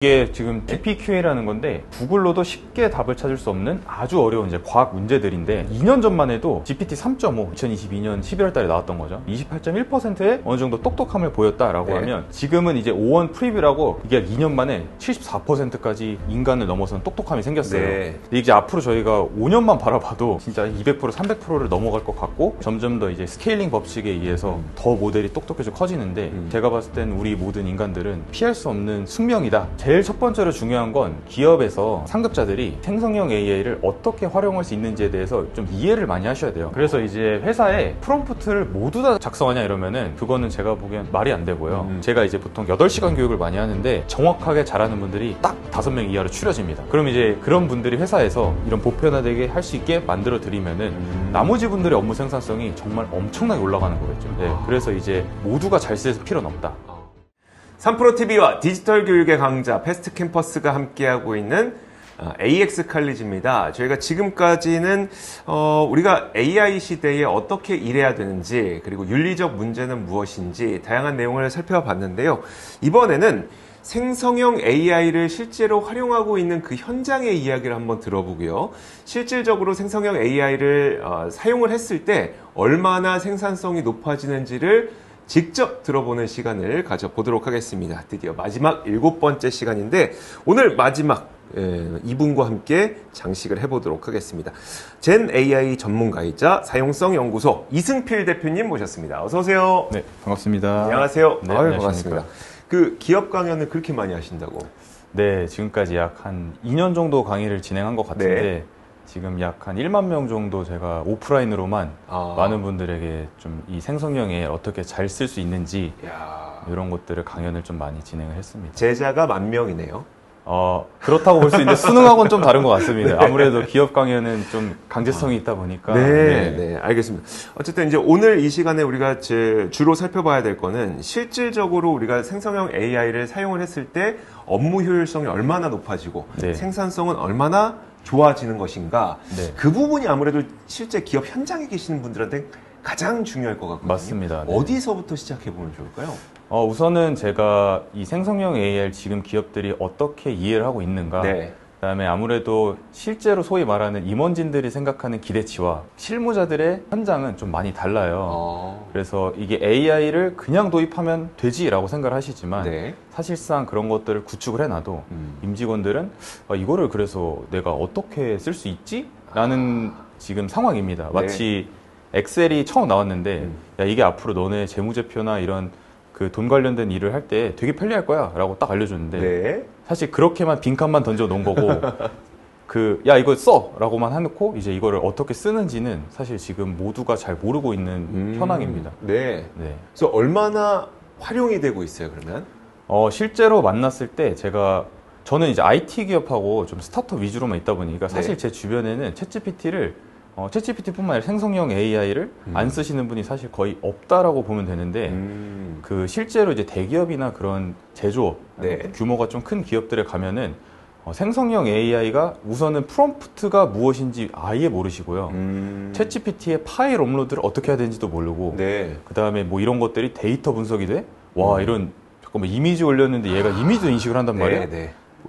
이게 지금 DPQA라는 건데 구글로도 쉽게 답을 찾을 수 없는 아주 어려운 이제 과학 문제들인데 2년 전만 해도 GPT 3.5 2022년 11월 달에 나왔던 거죠. 28.1%의 어느 정도 똑똑함을 보였다라고 하면 지금은 이제 O1 프리뷰라고 이게 2년 만에 74%까지 인간을 넘어서는 똑똑함이 생겼어요. 근데 이제 앞으로 저희가 5년만 바라봐도 진짜 200% 300%를 넘어갈 것 같고 점점 더 이제 스케일링 법칙에 의해서 더 모델이 똑똑해져 커지는데 제가 봤을 땐 우리 모든 인간들은 피할 수 없는 숙명이다. 제일 첫 번째로 중요한 건 기업에서 상급자들이 생성형 AI를 어떻게 활용할 수 있는지에 대해서 좀 이해를 많이 하셔야 돼요. 그래서 이제 회사에 프롬프트를 모두 다 작성하냐 이러면은 그거는 제가 보기엔 말이 안 되고요. 제가 이제 보통 8시간 교육을 많이 하는데 정확하게 잘하는 분들이 딱 5명 이하로 추려집니다. 그럼 이제 그런 분들이 회사에서 이런 보편화되게 할 수 있게 만들어 드리면은 나머지 분들의 업무 생산성이 정말 엄청나게 올라가는 거겠죠. 네, 그래서 이제 모두가 잘 쓸 필요는 없다. 3프로TV와 디지털 교육의 강자 패스트 캠퍼스가 함께하고 있는 AX 칼리지입니다. 저희가 지금까지는 우리가 AI 시대에 어떻게 일해야 되는지 그리고 윤리적 문제는 무엇인지 다양한 내용을 살펴봤는데요. 이번에는 생성형 AI를 실제로 활용하고 있는 그 현장의 이야기를 한번 들어보고요. 실질적으로 생성형 AI를 사용을 했을 때 얼마나 생산성이 높아지는지를 직접 들어보는 시간을 가져보도록 하겠습니다. 드디어 마지막 7번째 시간인데 오늘 마지막 이분과 함께 장식을 해보도록 하겠습니다. 젠 AI 전문가이자 사용성 연구소 이승필 대표님 모셨습니다. 어서 오세요. 네, 반갑습니다. 안녕하세요. 네, 아유, 반갑습니다. 그 기업 강연을 그렇게 많이 하신다고? 네, 지금까지 약 한 2년 정도 강의를 진행한 것 같은데 지금 약 한 1만 명 정도 제가 오프라인으로만 많은 분들에게 좀 이 생성형 AI 어떻게 잘 쓸 수 있는지 이런 것들을 강연을 좀 많이 진행을 했습니다. 제자가 10,000명이네요. 그렇다고 볼 수 있는데 수능하고는 좀 다른 것 같습니다. 아무래도 기업 강연은 좀 강제성이 있다 보니까. 네, 알겠습니다. 어쨌든 이제 오늘 이 시간에 우리가 주로 살펴봐야 될 거는 실질적으로 우리가 생성형 AI를 사용을 했을 때 업무 효율성이 얼마나 높아지고 생산성은 얼마나 좋아지는 것인가. 그 부분이 아무래도 실제 기업 현장에 계시는 분들한테 가장 중요할 것 같거든요. 맞습니다. 어디서부터 시작해보면 좋을까요? 우선은 제가 이 생성형 AI를 지금 기업들이 어떻게 이해를 하고 있는가. 그다음에 아무래도 실제로 소위 말하는 임원진들이 생각하는 기대치와 실무자들의 현장은 좀 많이 달라요. 그래서 이게 AI를 그냥 도입하면 되지라고 생각을 하시지만 사실상 그런 것들을 구축을 해놔도 임직원들은 이거를 그래서 내가 어떻게 쓸 수 있지? 라는 지금 상황입니다. 마치 엑셀이 처음 나왔는데 야, 이게 앞으로 너네 재무제표나 이런 그 돈 관련된 일을 할 때 되게 편리할 거야 라고 딱 알려줬는데 사실 그렇게만 빈칸만 던져 놓은 거고 야 이거 써 라고만 해놓고 이제 이거를 어떻게 쓰는지는 사실 지금 모두가 잘 모르고 있는 현황입니다. 그래서 얼마나 활용이 되고 있어요 그러면? 실제로 만났을 때 저는 이제 IT 기업하고 좀 스타트업 위주로만 있다 보니까 사실 제 주변에는 챗GPT뿐만 아니라 생성형 AI를 안 쓰시는 분이 사실 거의 없다라고 보면 되는데 그 실제로 이제 대기업이나 그런 제조업 규모가 좀 큰 기업들에 가면은 생성형 AI가 우선은 프롬프트가 무엇인지 아예 모르시고요. 챗GPT의 파일 업로드를 어떻게 해야 되는지도 모르고 그 다음에 뭐 이런 것들이 데이터 분석이 돼? 와 이런 잠깐만 이미지 올렸는데 얘가 이미지도 인식을 한단 말이야?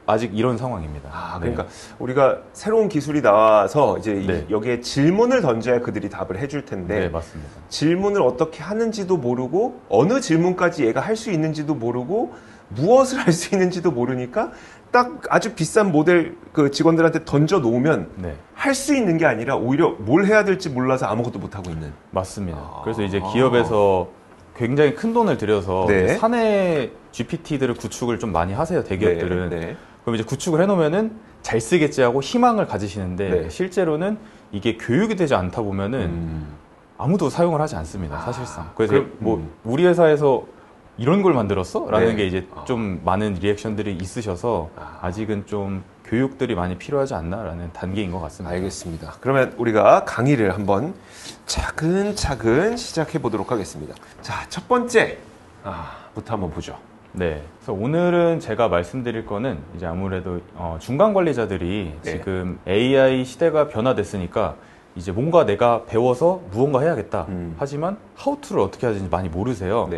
아직 이런 상황입니다. 그러니까 우리가 새로운 기술이 나와서 이제 여기에 질문을 던져야 그들이 답을 해줄 텐데 맞습니다. 질문을 어떻게 하는지도 모르고 어느 질문까지 얘가 할 수 있는지도 모르고 무엇을 할 수 있는지도 모르니까 딱 아주 비싼 모델 그 직원들한테 던져 놓으면 할 수 있는 게 아니라 오히려 뭘 해야 될지 몰라서 아무것도 못 하고 있는. 맞습니다. 그래서 이제 기업에서 굉장히 큰 돈을 들여서 사내 GPT들을 구축을 좀 많이 하세요, 대기업들은. 그럼 이제 구축을 해놓으면은 잘 쓰겠지 하고 희망을 가지시는데 실제로는 이게 교육이 되지 않다 보면은 아무도 사용을 하지 않습니다, 사실상. 그래서 뭐 우리 회사에서 이런 걸 만들었어? 라는 게 이제 좀 많은 리액션들이 있으셔서 아직은 좀 교육들이 많이 필요하지 않나라는 단계인 것 같습니다. 알겠습니다. 그러면 우리가 강의를 한번 차근차근 시작해 보도록 하겠습니다. 자, 첫 번째 부터 한번 보죠. 그래서 오늘은 제가 말씀드릴 거는 이제 아무래도 중간 관리자들이 지금 AI 시대가 변화됐으니까 이제 뭔가 내가 배워서 무언가 해야겠다. 하지만 how to를 어떻게 해야 되는지 많이 모르세요.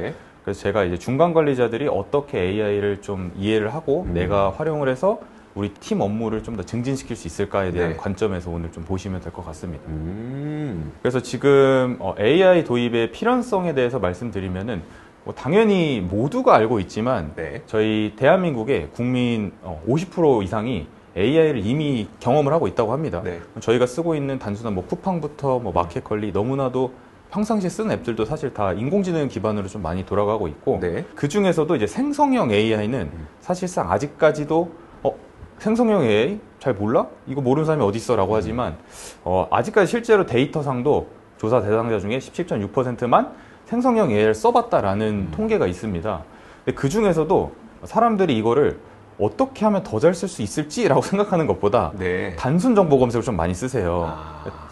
그래서 제가 이제 중간 관리자들이 어떻게 AI를 좀 이해를 하고 내가 활용을 해서 우리 팀 업무를 좀 더 증진시킬 수 있을까에 대한 네. 관점에서 오늘 좀 보시면 될 것 같습니다. 그래서 지금 AI 도입의 필연성에 대해서 말씀드리면은 뭐 당연히 모두가 알고 있지만 네. 저희 대한민국의 국민 50% 이상이 AI를 이미 경험을 하고 있다고 합니다. 네. 저희가 쓰고 있는 단순한 뭐 쿠팡부터 뭐 마켓컬리 너무나도 평상시에 쓰는 앱들도 사실 다 인공지능 기반으로 좀 많이 돌아가고 있고 네. 그 중에서도 이제 생성형 AI는 사실상 아직까지도 생성형 AI 잘 몰라? 이거 모르는 사람이 어디 있어? 라고 하지만 아직까지 실제로 데이터상도 조사 대상자 중에 17.6%만 생성형 AI를 써봤다라는 통계가 있습니다. 근데 그 중에서도 사람들이 이거를 어떻게 하면 더 잘 쓸 수 있을지라고 생각하는 것보다 네. 단순 정보 검색을 좀 많이 쓰세요.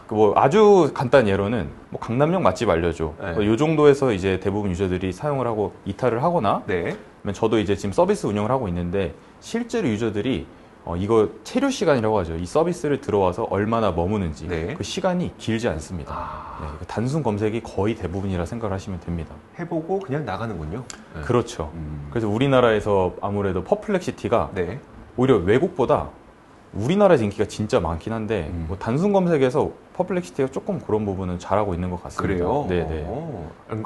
뭐 아주 간단한 예로는 뭐 강남역 맛집 알려줘. 네. 이 정도에서 이제 대부분 유저들이 사용을 하고 이탈을 하거나 네. 저도 이제 지금 서비스 운영을 하고 있는데 실제로 유저들이 이거 체류 시간이라고 하죠. 이 서비스를 들어와서 얼마나 머무는지 네. 그 시간이 길지 않습니다. 네, 그 단순 검색이 거의 대부분이라 생각을 하시면 됩니다. 해보고 그냥 나가는군요. 네. 그렇죠. 그래서 우리나라에서 아무래도 퍼플렉시티가 네. 오히려 외국보다 우리나라에서 인기가 진짜 많긴 한데 뭐 단순 검색에서 퍼플렉시티가 조금 그런 부분은 잘하고 있는 것 같습니다. 그래요? 네네.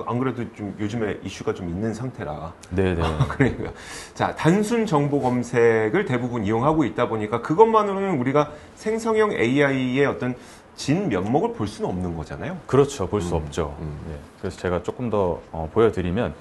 안 그래도 좀 요즘에 이슈가 좀 있는 상태라. 네네. 그러니까. 자, 단순 정보 검색을 대부분 이용하고 있다 보니까 그것만으로는 우리가 생성형 AI의 어떤 진 면목을 볼 수는 없는 거잖아요. 그렇죠. 볼 수 없죠. 네. 그래서 제가 조금 더 보여드리면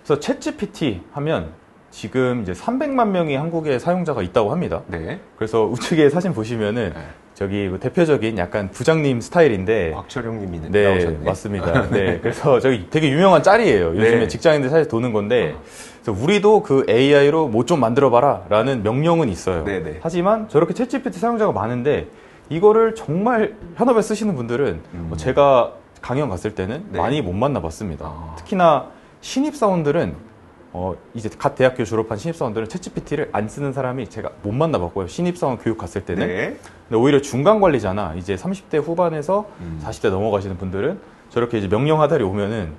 그래서 챗GPT 하면 지금 이제 300만 명이 한국에 사용자가 있다고 합니다. 네. 그래서 우측에 사진 보시면은 네. 저기 뭐 대표적인 약간 부장님 스타일인데 곽철용님이 네, 나오셨네. 맞습니다. 네, 그래서 저기 되게 유명한 짤이에요. 요즘에 네. 직장인들 사실 도는 건데, 그래서 우리도 그 AI로 뭐 좀 만들어봐라라는 명령은 있어요. 네네. 하지만 저렇게 챗GPT 사용자가 많은데 이거를 정말 현업에 쓰시는 분들은 제가 강연 갔을 때는 네. 많이 못 만나봤습니다. 특히나 신입사원들은 이제 갓 대학교 졸업한 신입사원들은 챗GPT를 안 쓰는 사람이 제가 못 만나봤고요. 신입사원 교육 갔을 때는. 네. 근데 오히려 중간 관리자나 이제 30대 후반에서 40대 넘어가시는 분들은 저렇게 이제 명령 하달이 오면은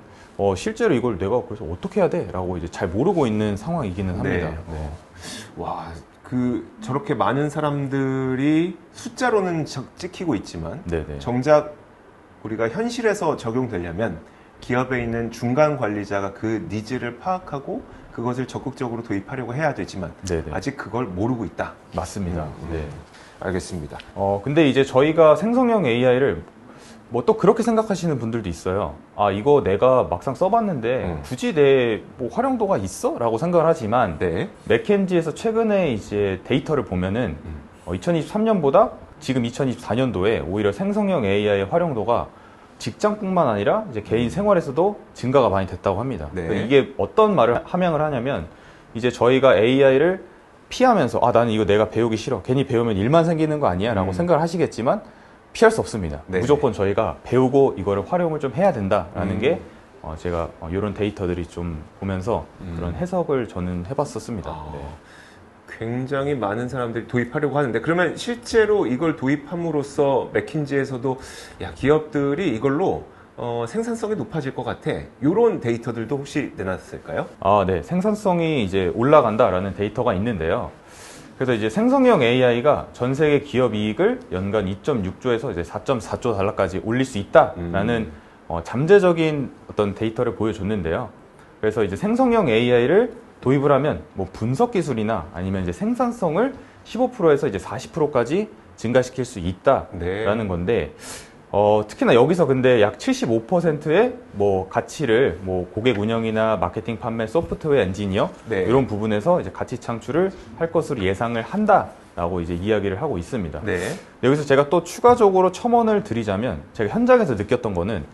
실제로 이걸 내가 그래서 어떻게 해야 돼? 라고 이제 잘 모르고 있는 상황이기는 합니다. 네. 네. 와, 저렇게 많은 사람들이 숫자로는 찍히고 있지만 네네. 정작 우리가 현실에서 적용되려면 기업에 있는 중간 관리자가 그 니즈를 파악하고 그것을 적극적으로 도입하려고 해야 되지만 네네. 아직 그걸 모르고 있다. 맞습니다. 네. 알겠습니다. 근데 이제 저희가 생성형 AI를 뭐 또 그렇게 생각하시는 분들도 있어요. 아, 이거 내가 막상 써봤는데 굳이 내 뭐 활용도가 있어? 라고 생각을 하지만 네. 맥켄지에서 최근에 이제 데이터를 보면은 2023년보다 지금 2024년도에 오히려 생성형 AI의 활용도가 직장뿐만 아니라 이제 개인 생활에서도 증가가 많이 됐다고 합니다. 네. 그러니까 이게 어떤 말을 함양을 하냐면 이제 저희가 AI를 피하면서 나는 이거 내가 배우기 싫어. 괜히 배우면 일만 생기는 거 아니야? 라고 생각을 하시겠지만 피할 수 없습니다. 네. 무조건 저희가 배우고 이거를 활용을 좀 해야 된다라는 게 제가 이런 데이터들이 좀 보면서 그런 해석을 저는 해봤었습니다. 네. 굉장히 많은 사람들이 도입하려고 하는데 그러면 실제로 이걸 도입함으로써 맥킨지에서도 기업들이 이걸로 생산성이 높아질 것 같아. 이런 데이터들도 혹시 내놨을까요? 네. 생산성이 이제 올라간다라는 데이터가 있는데요. 그래서 이제 생성형 AI가 전 세계 기업 이익을 연간 2.6조에서 이제 4.4조 달러까지 올릴 수 있다라는 잠재적인 어떤 데이터를 보여줬는데요. 그래서 이제 생성형 AI를 도입을 하면 뭐 분석 기술이나 아니면 이제 생산성을 15%에서 이제 40%까지 증가시킬 수 있다라는 건데, 특히나 여기서 근데 약 75%의 뭐 가치를 뭐 고객 운영이나 마케팅 판매, 소프트웨어 엔지니어 네. 이런 부분에서 이제 가치 창출을 할 것으로 예상을 한다라고 이제 이야기를 하고 있습니다. 네. 여기서 제가 또 추가적으로 첨언을 드리자면 제가 현장에서 느꼈던 거는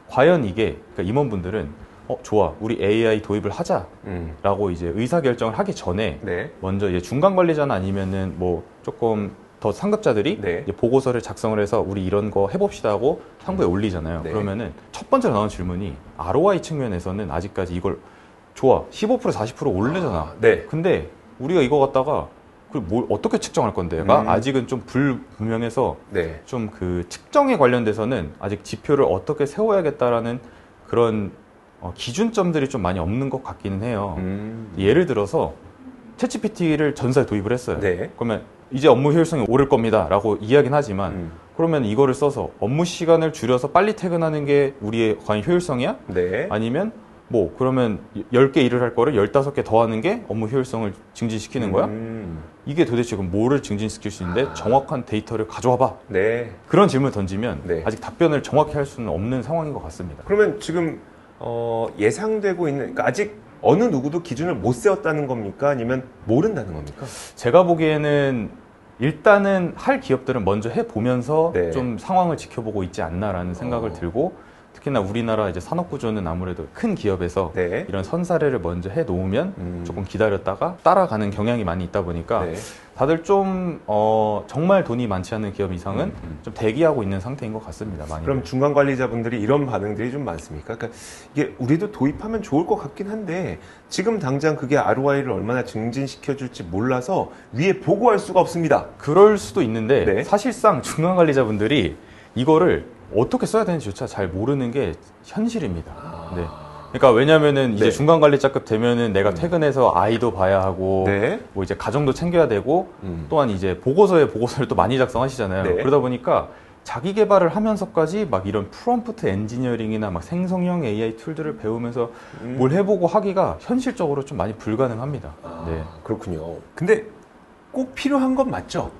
과연 이게 그러니까 임원분들은 좋아, 우리 AI 도입을 하자라고 이제 의사결정을 하기 전에 네. 먼저 이제 중간 관리자나 아니면은 뭐 조금 더 상급자들이 네. 이제 보고서를 작성을 해서 우리 이런 거 해봅시다 하고 상부에 올리잖아요. 네. 그러면은 첫 번째로 나온 질문이 ROI 측면에서는 아직까지 이걸 좋아, 15% 40% 올리잖아. 네. 근데 우리가 이거 갖다가 뭘 어떻게 측정할 건데가 아직은 좀 불분명해서 네. 좀 그 측정에 관련돼서는 아직 지표를 어떻게 세워야겠다라는 그런 기준점들이 좀 많이 없는 것 같기는 해요. 예를 들어서 챗GPT를 전사에 도입을 했어요. 네. 그러면 이제 업무 효율성이 오를 겁니다 라고 이야기는 하지만 그러면 이거를 써서 업무 시간을 줄여서 빨리 퇴근하는 게 우리의 과연 효율성이야? 네. 아니면 뭐 그러면 10개 일을 할 거를 15개 더 하는 게 업무 효율성을 증진시키는 거야? 이게 도대체 그럼 뭐를 증진시킬 수 있는데 정확한 데이터를 가져와 봐. 네. 그런 질문을 던지면 네. 아직 답변을 정확히 할 수는 없는 상황인 것 같습니다. 그러면 지금 예상되고 있는, 그러니까 아직 어느 누구도 기준을 못 세웠다는 겁니까? 아니면 모른다는 겁니까? 제가 보기에는 일단은 할 기업들은 먼저 해보면서 네. 좀 상황을 지켜보고 있지 않나라는 생각을 들고, 특히나 우리나라 이제 산업 구조는 아무래도 큰 기업에서 네. 이런 선사례를 먼저 해 놓으면 조금 기다렸다가 따라가는 경향이 많이 있다 보니까 네. 다들 좀 정말 돈이 많지 않은 기업 이상은 좀 대기하고 있는 상태인 것 같습니다. 많이. 그럼 중간 관리자분들이 이런 반응들이 좀 많습니까? 그러니까 이게 우리도 도입하면 좋을 것 같긴 한데 지금 당장 그게 ROI를 얼마나 증진시켜 줄지 몰라서 위에 보고할 수가 없습니다. 그럴 수도 있는데 네. 사실상 중간 관리자분들이 이거를 어떻게 써야 되는지조차 잘 모르는 게 현실입니다. 네. 그러니까 왜냐면은 이제 네. 중간 관리자급 되면은 내가 퇴근해서 아이도 봐야 하고 네. 뭐 이제 가정도 챙겨야 되고 또한 이제 보고서를 또 많이 작성하시잖아요. 네. 그러다 보니까 자기 개발을 하면서까지 막 이런 프롬프트 엔지니어링이나 막 생성형 AI 툴들을 배우면서 뭘 해보고 하기가 현실적으로 좀 많이 불가능합니다. 네. 그렇군요. 근데 꼭 필요한 건 맞죠?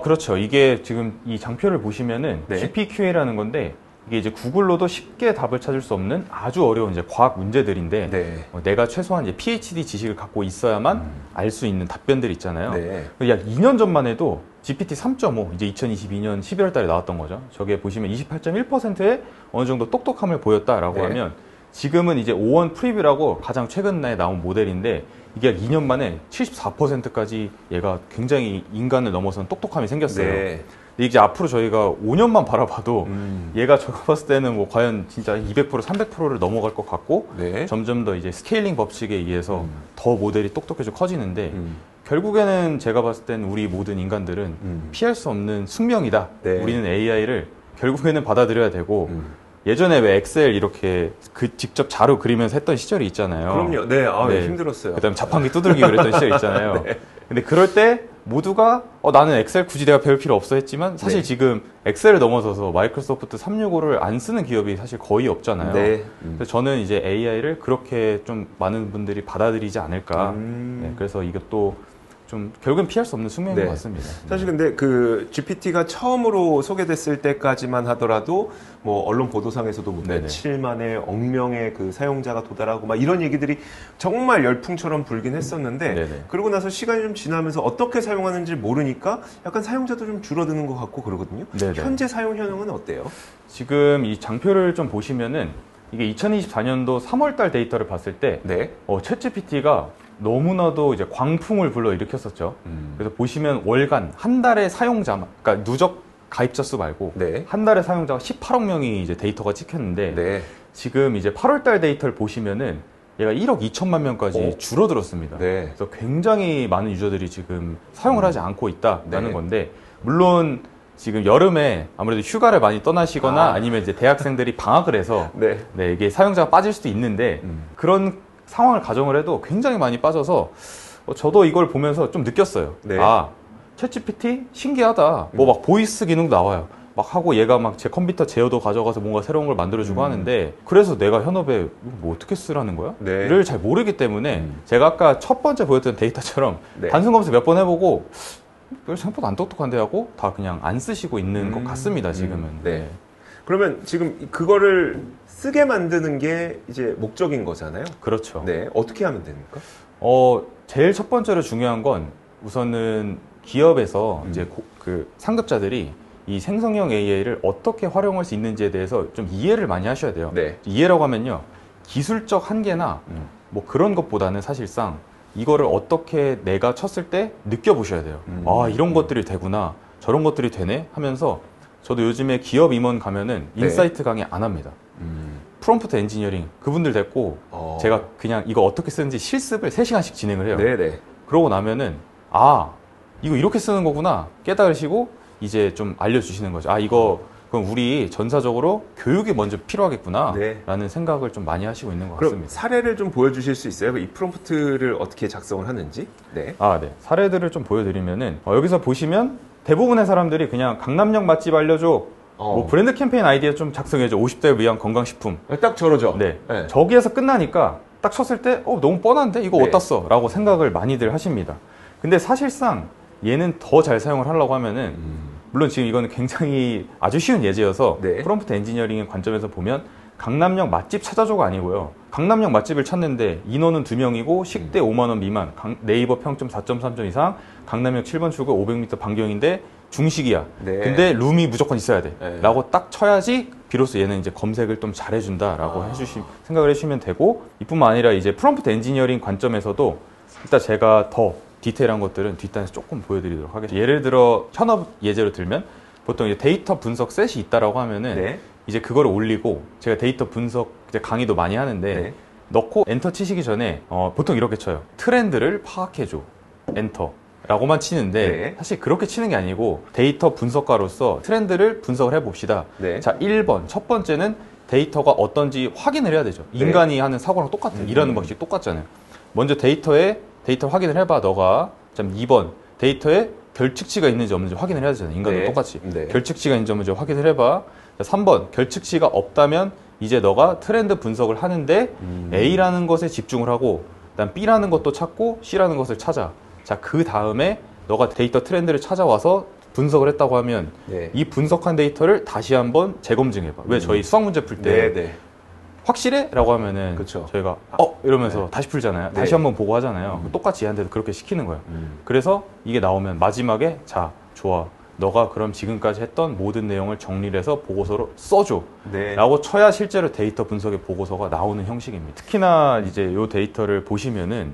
그렇죠. 이게 지금 이 장표를 보시면은 네. GPQA라는 건데 이게 이제 구글로도 쉽게 답을 찾을 수 없는 아주 어려운 이제 과학 문제들인데 네. 내가 최소한 이제 PhD 지식을 갖고 있어야만 알 수 있는 답변들이 있잖아요. 네. 약 2년 전만 해도 GPT 3.5 이제 2022년 11월 달에 나왔던 거죠. 저게 보시면 28.1%의 어느 정도 똑똑함을 보였다라고 네. 하면 지금은 이제 O1 프리뷰라고 가장 최근에 나온 모델인데 이게 약 2년 만에 74%까지 얘가 굉장히 인간을 넘어선 똑똑함이 생겼어요. 네. 근데 이제 앞으로 저희가 5년만 바라봐도 얘가 제가 봤을 때는 뭐 과연 진짜 200% 300%를 넘어갈 것 같고 네. 점점 더 이제 스케일링 법칙에 의해서 더 모델이 똑똑해져 커지는데 결국에는 제가 봤을 때는 우리 모든 인간들은 피할 수 없는 숙명이다. 네. 우리는 AI를 결국에는 받아들여야 되고 예전에 왜 엑셀 이렇게 직접 자료 그리면서 했던 시절이 있잖아요. 그럼요. 네. 네. 힘들었어요. 그다음에 자판기 두들기 그랬던 시절 있잖아요. 네. 근데 그럴 때 모두가 나는 엑셀 굳이 내가 배울 필요 없어 했지만 사실 네. 지금 엑셀을 넘어서서 마이크로소프트 365를 안 쓰는 기업이 사실 거의 없잖아요. 네. 그래서 저는 이제 AI를 그렇게 좀 많은 분들이 받아들이지 않을까. 네, 그래서 이것도 좀 결국엔 피할 수 없는 숙명인 네. 것 같습니다. 사실 근데 그 GPT가 처음으로 소개됐을 때까지만 하더라도 뭐 언론 보도상에서도 뭐 네네. 며칠만에 억명의 그 사용자가 도달하고 막 이런 얘기들이 정말 열풍처럼 불긴 했었는데 네네. 그러고 나서 시간이 좀 지나면서 어떻게 사용하는지 모르니까 약간 사용자도 좀 줄어드는 것 같고 그러거든요. 네네. 현재 사용 현황은 어때요? 지금 이 장표를 좀 보시면은 이게 2024년도 3월달 데이터를 봤을 때 네. 챗GPT가 너무나도 이제 광풍을 불러일으켰었죠. 그래서 보시면 월간 한 달의 사용자, 그러니까 누적 가입자 수 말고 네. 한 달의 사용자가 18억 명이 이제 데이터가 찍혔는데 네. 지금 이제 8월달 데이터를 보시면은 얘가 1억 2천만 명까지 줄어들었습니다. 네. 그래서 굉장히 많은 유저들이 지금 사용을 하지 않고 있다라는 네. 건데 물론 지금 여름에 아무래도 휴가를 많이 떠나시거나 아니면 이제 대학생들이 방학을 해서 네. 네, 이게 사용자가 빠질 수도 있는데 그런 상황을 가정을 해도 굉장히 많이 빠져서 저도 이걸 보면서 좀 느꼈어요. 네. 챗GPT 신기하다. 뭐 막 보이스 기능도 나와요. 막 하고 얘가 막 제 컴퓨터 제어도 가져가서 뭔가 새로운 걸 만들어주고 하는데 그래서 내가 현업에 이거 뭐 어떻게 쓰라는 거야? 네. 를 잘 모르기 때문에 제가 아까 첫 번째 보였던 데이터처럼 네. 단순 검색 몇 번 해보고 생각보다 안 똑똑한데 하고 다 그냥 안 쓰시고 있는 것 같습니다. 지금은. 네. 그러면 지금 그거를 쓰게 만드는 게 이제 목적인 거잖아요. 그렇죠. 네. 어떻게 하면 됩니까? 제일 첫 번째로 중요한 건 우선은 기업에서 이제 그 상급자들이 이 생성형 AI를 어떻게 활용할 수 있는지에 대해서 좀 이해를 많이 하셔야 돼요. 네. 이해라고 하면요. 기술적 한계나 뭐 그런 것보다는 사실상 이거를 어떻게 내가 쳤을 때 느껴보셔야 돼요. 이런 것들이 되구나. 저런 것들이 되네 하면서 저도 요즘에 기업 임원 가면은 네. 인사이트 강의 안 합니다. 프롬프트 엔지니어링 그분들 됐고 제가 그냥 이거 어떻게 쓰는지 실습을 3시간씩 진행을 해요. 네네. 그러고 나면은 이거 이렇게 쓰는 거구나 깨달으시고 이제 좀 알려주시는 거죠. 이거 그럼 우리 전사적으로 교육이 먼저 필요하겠구나 네. 라는 생각을 좀 많이 하시고 있는 것 그럼 같습니다. 사례를 좀 보여주실 수 있어요? 이 프롬프트를 어떻게 작성을 하는지? 네. 네. 사례들을 좀 보여드리면은 여기서 보시면 대부분의 사람들이 그냥 강남역 맛집 알려줘, 뭐 브랜드 캠페인 아이디어 좀 작성해줘, 50대를 위한 건강식품. 딱 저러죠. 네. 저기에서 끝나니까 딱 쳤을 때 너무 뻔한데 이거 네. 어디다 써? 라고 생각을 많이들 하십니다. 근데 사실상 얘는 더 잘 사용을 하려고 하면은 물론 지금 이거는 굉장히 아주 쉬운 예제여서 네. 프롬프트 엔지니어링의 관점에서 보면 강남역 맛집 찾아줘가 아니고요. 강남역 맛집을 찾는데 인원은 2명이고 식대 5만 원 미만, 네이버 평점 4.3점 이상, 강남역 7번 출구 500m 반경인데 중식이야. 네. 근데 룸이 무조건 있어야 돼. 네. 라고 딱 쳐야지 비로소 얘는 이제 검색을 좀 잘해준다라고 생각을 해주시면 되고, 이뿐만 아니라 이제 프롬프트 엔지니어링 관점에서도 일단 제가 더 디테일한 것들은 뒷단에서 조금 보여드리도록 하겠습니다. 예를 들어 현업 예제로 들면 보통 이제 데이터 분석 셋이 있다라고 하면은 네. 이제 그거를 올리고 제가 데이터 분석 이제 강의도 많이 하는데 네. 넣고 엔터 치시기 전에 보통 이렇게 쳐요. 트렌드를 파악해줘. 엔터. 라고만 치는데 네. 사실 그렇게 치는 게 아니고 데이터 분석가로서 트렌드를 분석을 해봅시다. 네. 자, 1번. 첫 번째는 데이터가 어떤지 확인을 해야 되죠. 네. 인간이 하는 사고랑 똑같아요. 일하는 방식이 똑같잖아요. 먼저 데이터 확인을 해봐, 너가. 2번. 데이터에 결측치가 있는지 없는지 확인을 해야 되잖아요. 인간도 네. 똑같이. 네. 결측치가 있는지 없는지 확인을 해봐. 자, 3번. 결측치가 없다면 이제 너가 트렌드 분석을 하는데 A라는 것에 집중을 하고 그다음 B라는 것도 찾고 C라는 것을 찾아. 자, 그 다음에 너가 데이터 트렌드를 찾아와서 분석을 했다고 하면 네. 이 분석한 데이터를 다시 한번 재검증해봐. 왜 저희 수학 문제 풀 때 네. 확실해? 라고 하면은 그쵸. 저희가 이러면서 다시 풀잖아요. 네. 다시 한번 보고 하잖아요. 똑같이 얘한테도 그렇게 시키는 거예요. 그래서 이게 나오면 마지막에 자, 좋아. 너가 그럼 지금까지 했던 모든 내용을 정리를 해서 보고서로 써줘. 네. 라고 쳐야 실제로 데이터 분석의 보고서가 나오는 형식입니다. 특히나 이제 요 데이터를 보시면은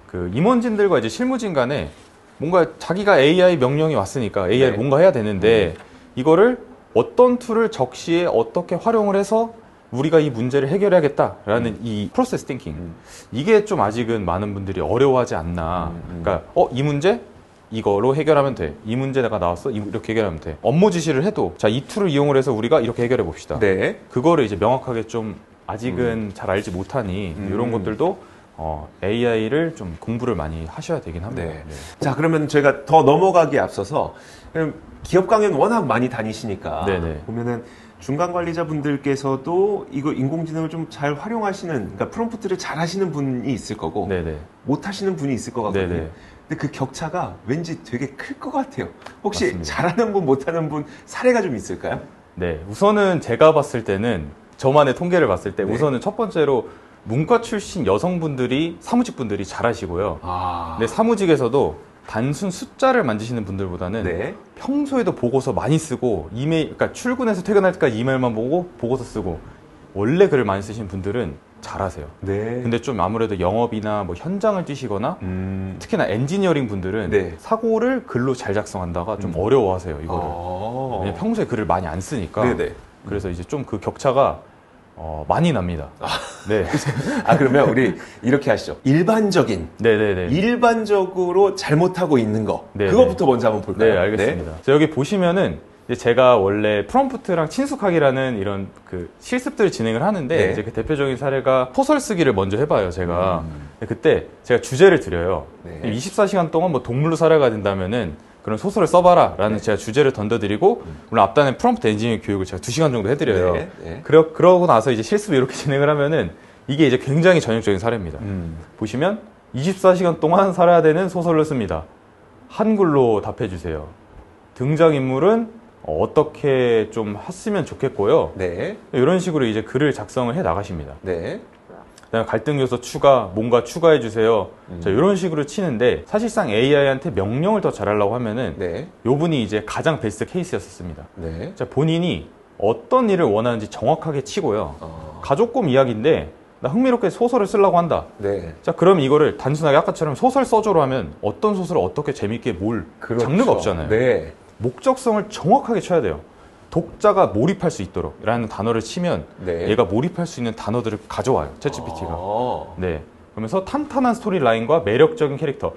그 임원진들과 이제 실무진 간에 뭔가 자기가 AI 명령이 왔으니까 AI를 네. 뭔가 해야 되는데 이거를 어떤 툴을 적시에 어떻게 활용을 해서 우리가 이 문제를 해결해야겠다라는 이 프로세스 띵킹 이게 좀 아직은 많은 분들이 어려워하지 않나. 그러니까 이 문제 이거로 해결하면 돼. 이 문제 내가 나왔어. 이렇게 해결하면 돼. 업무 지시를 해도 자, 이 툴을 이용을 해서 우리가 이렇게 해결해 봅시다. 네. 그거를 이제 명확하게 좀 아직은 잘 알지 못하니 이런 것들도 AI를 좀 공부를 많이 하셔야 되긴 합니다. 네. 자, 그러면 저희가 더 넘어가기에 앞서서 그럼 기업 강연 워낙 많이 다니시니까 네네. 보면은 중간 관리자분들께서도 이거 인공지능을 좀 잘 활용하시는, 그러니까 프롬프트를 잘 하시는 분이 있을 거고 네네. 못 하시는 분이 있을 것 같거든요. 네네. 근데 그 격차가 왠지 되게 클 것 같아요. 혹시 맞습니다. 잘하는 분, 못하는 분 사례가 좀 있을까요? 네. 우선은 제가 봤을 때는 저만의 통계를 봤을 때 네. 우선은 첫 번째로 문과 출신 여성분들이 사무직분들이 잘하시고요. 근데 사무직에서도 단순 숫자를 만지시는 분들보다는 네. 평소에도 보고서 많이 쓰고 이메일, 그러니까 출근해서 퇴근할 때까지 이메일만 보고 보고서 쓰고 원래 글을 많이 쓰시는 분들은 잘하세요. 네. 근데 좀 아무래도 영업이나 뭐 현장을 뛰시거나 특히나 엔지니어링 분들은 네. 사고를 글로 잘 작성한다가 좀 어려워하세요, 이거를. 왜냐면 평소에 글을 많이 안 쓰니까. 네네. 그래서 이제 좀 그 격차가 많이 납니다. 네. 그러면 우리 이렇게 하시죠. 네네네. 일반적으로 잘못하고 있는 거. 네네. 그것부터 먼저 한번 볼까요? 네, 알겠습니다. 자, 여기 보시면은 이제 제가 원래 프롬프트랑 친숙하기라는 이런 그 실습들을 진행을 하는데 네. 이제 그 대표적인 사례가 소설 쓰기를 먼저 해봐요, 제가. 그때 제가 주제를 드려요. 네. 24시간 동안 뭐 동물로 살아가야 된다면은 그런 소설을 써봐라 라는 제가 주제를 던져드리고 물론 앞단에 프롬프트 엔지니어링 교육을 제가 2시간 정도 해드려요. 네. 그러고 나서 이제 실습을 이렇게 진행을 하면은 이게 이제 굉장히 전형적인 사례입니다. 보시면 24시간 동안 살아야 되는 소설을 씁니다. 한글로 답해주세요. 등장인물은 어떻게 좀 했으면 좋겠고요. 네. 이런 식으로 이제 글을 작성을 해 나가십니다. 네. 그다음에 갈등 요소 추가, 뭔가 추가해 주세요. 자, 이런 식으로 치는데 사실상 AI한테 명령을 더 잘하려고 하면은 네. 요분이 이제 가장 베스트 케이스였었습니다. 네. 자, 본인이 어떤 일을 원하는지 정확하게 치고요. 가족곰 이야기인데 나 흥미롭게 소설을 쓰려고 한다. 네. 자, 그럼 이거를 단순하게 아까처럼 소설 써줘로 하면 어떤 소설을 어떻게 재밌게 장르가 없잖아요. 네. 목적성을 정확하게 쳐야 돼요. 독자가 몰입할 수 있도록 라는 단어를 치면 네. 얘가 몰입할 수 있는 단어들을 가져와요. 챗GPT가. 네. 그러면서 탄탄한 스토리 라인과 매력적인 캐릭터.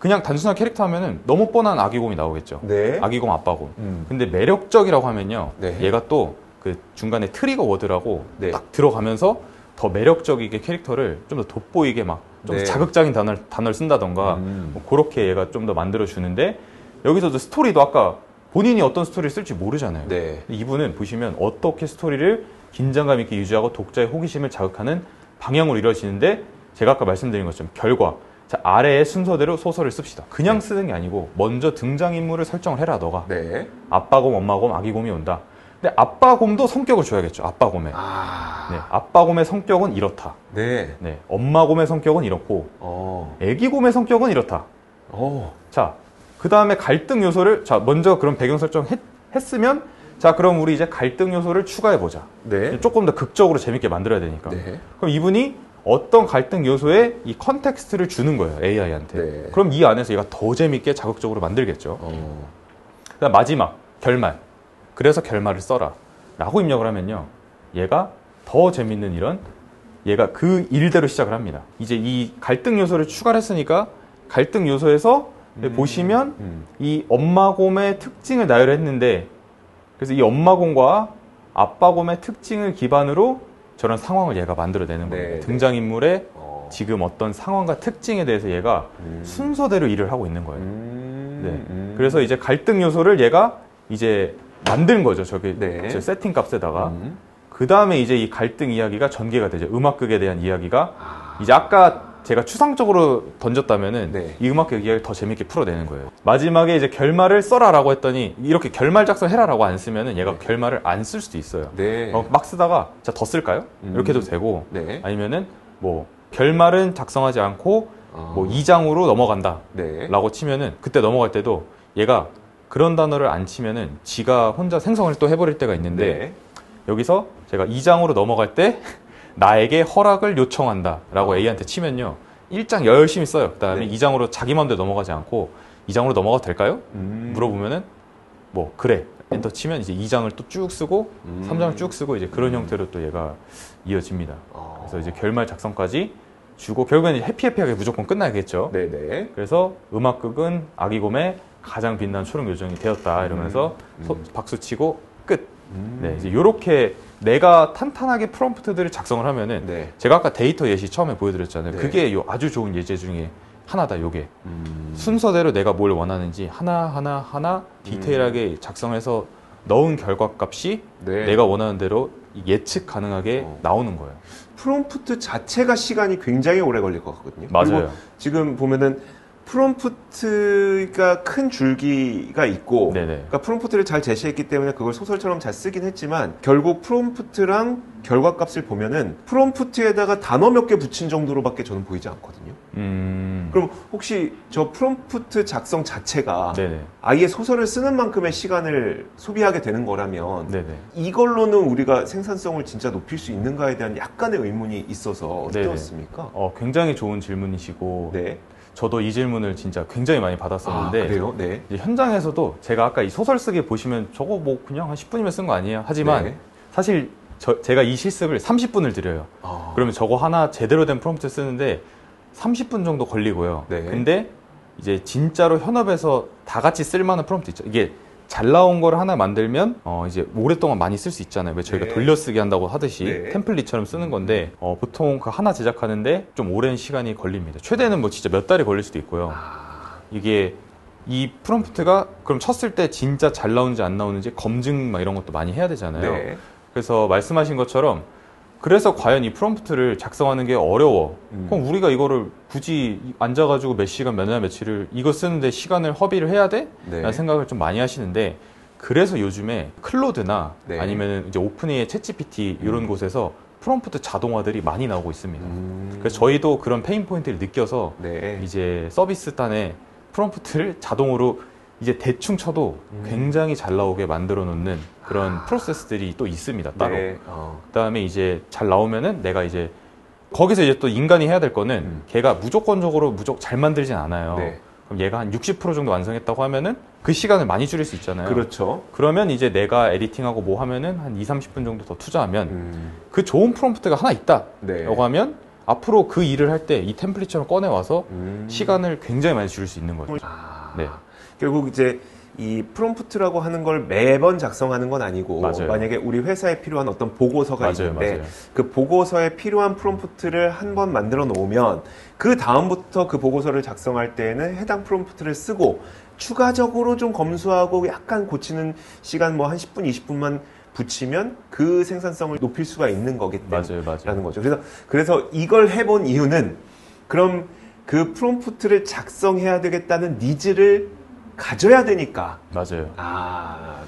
그냥 단순한 캐릭터 하면은 너무 뻔한 아기곰이 나오겠죠. 네. 아기곰, 아빠곰. 근데 매력적이라고 하면요. 네. 얘가 또 그 중간에 트리거 워드라고 네. 딱 들어가면서 더 매력적이게 캐릭터를 좀 더 돋보이게 막 좀 네. 자극적인 단어를 쓴다던가 뭐 그렇게 얘가 좀 더 만들어 주는데 여기서도 스토리도 아까 본인이 어떤 스토리를 쓸지 모르잖아요. 네. 이분은 보시면 어떻게 스토리를 긴장감 있게 유지하고 독자의 호기심을 자극하는 방향으로 이루어지는데 제가 아까 말씀드린 것처럼 결과 자, 아래의 순서대로 소설을 씁시다. 그냥 쓰는 게 아니고 먼저 등장인물을 설정을 해라 너가. 네. 아빠곰, 엄마곰, 아기곰이 온다. 근데 아빠곰도 성격을 줘야겠죠. 아빠곰의. 네, 아빠곰의 성격은 이렇다. 네. 네, 엄마곰의 성격은 이렇고 애기곰의 성격은 이렇다. 자, 그 다음에 갈등 요소를 자 먼저 그런 배경 설정 했으면 자 그럼 우리 이제 갈등 요소를 추가해 보자. 네. 조금 더 극적으로 재밌게 만들어야 되니까. 네. 그럼 이분이 어떤 갈등 요소에 이 컨텍스트를 주는 거예요 AI한테. 네. 그럼 이 안에서 얘가 더 재밌게 자극적으로 만들겠죠. 그다음 마지막 결말. 그래서 결말을 써라 라고 입력을 하면요 얘가 더 재밌는 이런 얘가 그 일대로 시작을 합니다. 이제 이 갈등 요소를 추가를 했으니까 갈등 요소에서 보시면 이 엄마곰의 특징을 나열했는데 그래서 이 엄마곰과 아빠곰의 특징을 기반으로 저런 상황을 얘가 만들어내는 거예요. 네. 등장인물의 지금 어떤 상황과 특징에 대해서 얘가 순서대로 일을 하고 있는 거예요. 네. 그래서 이제 갈등 요소를 얘가 이제 만든 거죠. 저게 네. 저 세팅 값에다가 그 다음에 이제 이 갈등 이야기가 전개가 되죠. 음악극에 대한 이야기가 이제 아까 제가 추상적으로 던졌다면은 네. 이 음악극 이야기를 더 재밌게 풀어내는 거예요. 마지막에 이제 결말을 써라라고 했더니 이렇게 결말 작성해라라고 안 쓰면은 얘가 결말을 안 쓸 수도 있어요. 네. 막 쓰다가 자 더 쓸까요? 이렇게 해도 되고 네. 아니면은 뭐 결말은 작성하지 않고 뭐 2장으로 넘어간다 네. 라고 치면은 그때 넘어갈 때도 얘가 그런 단어를 안 치면은 지가 혼자 생성을 또 해버릴 때가 있는데 네. 여기서 제가 2장으로 넘어갈 때 나에게 허락을 요청한다 라고 A한테 치면요 1장 열심히 써요. 그 다음에 네. 2장으로 자기 마음대로 넘어가지 않고 2장으로 넘어가도 될까요? 물어보면은 뭐 그래 엔터 치면 이제 2장을 또 쭉 쓰고 3장을 쭉 쓰고 이제 그런 형태로 또 얘가 이어집니다. 그래서 이제 결말 작성까지 주고 결국에는 이제 해피하게 무조건 끝나야겠죠. 네네. 그래서 음악극은 아기곰의 가장 빛난 초록 요정이 되었다 이러면서 박수 치고 끝. 네, 이제 요렇게 내가 탄탄하게 프롬프트들을 작성을 하면은 네. 제가 아까 데이터 예시 처음에 보여드렸잖아요. 네. 그게 요 아주 좋은 예제 중에 하나다. 요게 순서대로 내가 뭘 원하는지 하나 디테일하게 작성해서 넣은 결과값이 네. 내가 원하는 대로 예측 가능하게 나오는 거예요. 프롬프트 자체가 시간이 굉장히 오래 걸릴 것 같거든요. 맞아요. 그리고 지금 보면은 프롬프트가 큰 줄기가 있고, 네네. 그러니까 프롬프트를 잘 제시했기 때문에 그걸 소설처럼 잘 쓰긴 했지만 결국 프롬프트랑 결과값을 보면은 프롬프트에다가 단어 몇 개 붙인 정도로밖에 저는 보이지 않거든요. 그럼 혹시 저 프롬프트 작성 자체가 네네. 아예 소설을 쓰는 만큼의 시간을 소비하게 되는 거라면 네네. 이걸로는 우리가 생산성을 진짜 높일 수 있는가에 대한 약간의 의문이 있어서 네네. 어떻습니까? 굉장히 좋은 질문이시고 네. 저도 이 질문을 진짜 굉장히 많이 받았었는데 그래요? 네. 이제 현장에서도 제가 아까 이 소설 쓰기 보시면 저거 뭐 그냥 한 10분이면 쓴 거 아니에요? 하지만 네. 사실 제가 이 실습을 30분을 드려요. 그러면 저거 하나 제대로 된 프롬프트 쓰는데 30분 정도 걸리고요. 네. 근데 이제 진짜로 현업에서 다 같이 쓸만한 프롬프트 있죠. 이게 잘 나온 걸 하나 만들면 이제 오랫동안 많이 쓸 수 있잖아요. 왜 저희가 네. 돌려쓰기 한다고 하듯이 네. 템플릿처럼 쓰는 건데 보통 그 하나 제작하는데 좀 오랜 시간이 걸립니다. 최대는 뭐 진짜 몇 달이 걸릴 수도 있고요. 이게 이 프롬프트가 그럼 쳤을 때 진짜 잘 나오는지 안 나오는지 검증 막 이런 것도 많이 해야 되잖아요. 네. 그래서 말씀하신 것처럼 그래서 과연 이 프롬프트를 작성하는 게 어려워. 그럼 우리가 이거를 굳이 앉아가지고 몇 시간 몇 날 며칠을 이거 쓰는데 시간을 허비를 해야 돼? 네. 라는 생각을 좀 많이 하시는데 그래서 요즘에 클로드나 네. 아니면 이제 오픈AI, 챗GPT 이런 곳에서 프롬프트 자동화들이 많이 나오고 있습니다. 그래서 저희도 그런 페인 포인트를 느껴서 네. 이제 서비스 단에 프롬프트를 자동으로 이제 대충 쳐도 굉장히 잘 나오게 만들어 놓는 그런 프로세스들이 또 있습니다, 따로. 네. 그 다음에 이제 잘 나오면은 내가 이제 거기서 이제 또 인간이 해야 될 거는 걔가 무조건적으로 잘 만들진 않아요. 네. 그럼 얘가 한 60% 정도 완성했다고 하면은 그 시간을 많이 줄일 수 있잖아요. 그렇죠. 그러면 이제 내가 에디팅하고 뭐 하면은 한 2, 30분 정도 더 투자하면 그 좋은 프롬프트가 하나 있다. 네. 라고 하면 앞으로 그 일을 할 때 이 템플릿처럼 꺼내와서 시간을 굉장히 많이 줄일 수 있는 거죠. 네. 결국 이제 이 프롬프트라고 하는 걸 매번 작성하는 건 아니고 맞아요. 만약에 우리 회사에 필요한 어떤 보고서가 맞아요, 있는데 맞아요. 그 보고서에 필요한 프롬프트를 한 번 만들어 놓으면 그 다음부터 그 보고서를 작성할 때에는 해당 프롬프트를 쓰고 추가적으로 좀 검수하고 약간 고치는 시간 뭐 한 10분, 20분만 붙이면 그 생산성을 높일 수가 있는 거기 때문에 맞아요. 라는 거죠. 그래서 이걸 해본 이유는 그럼 그 프롬프트를 작성해야 되겠다는 니즈를 가져야 되니까. 맞아요.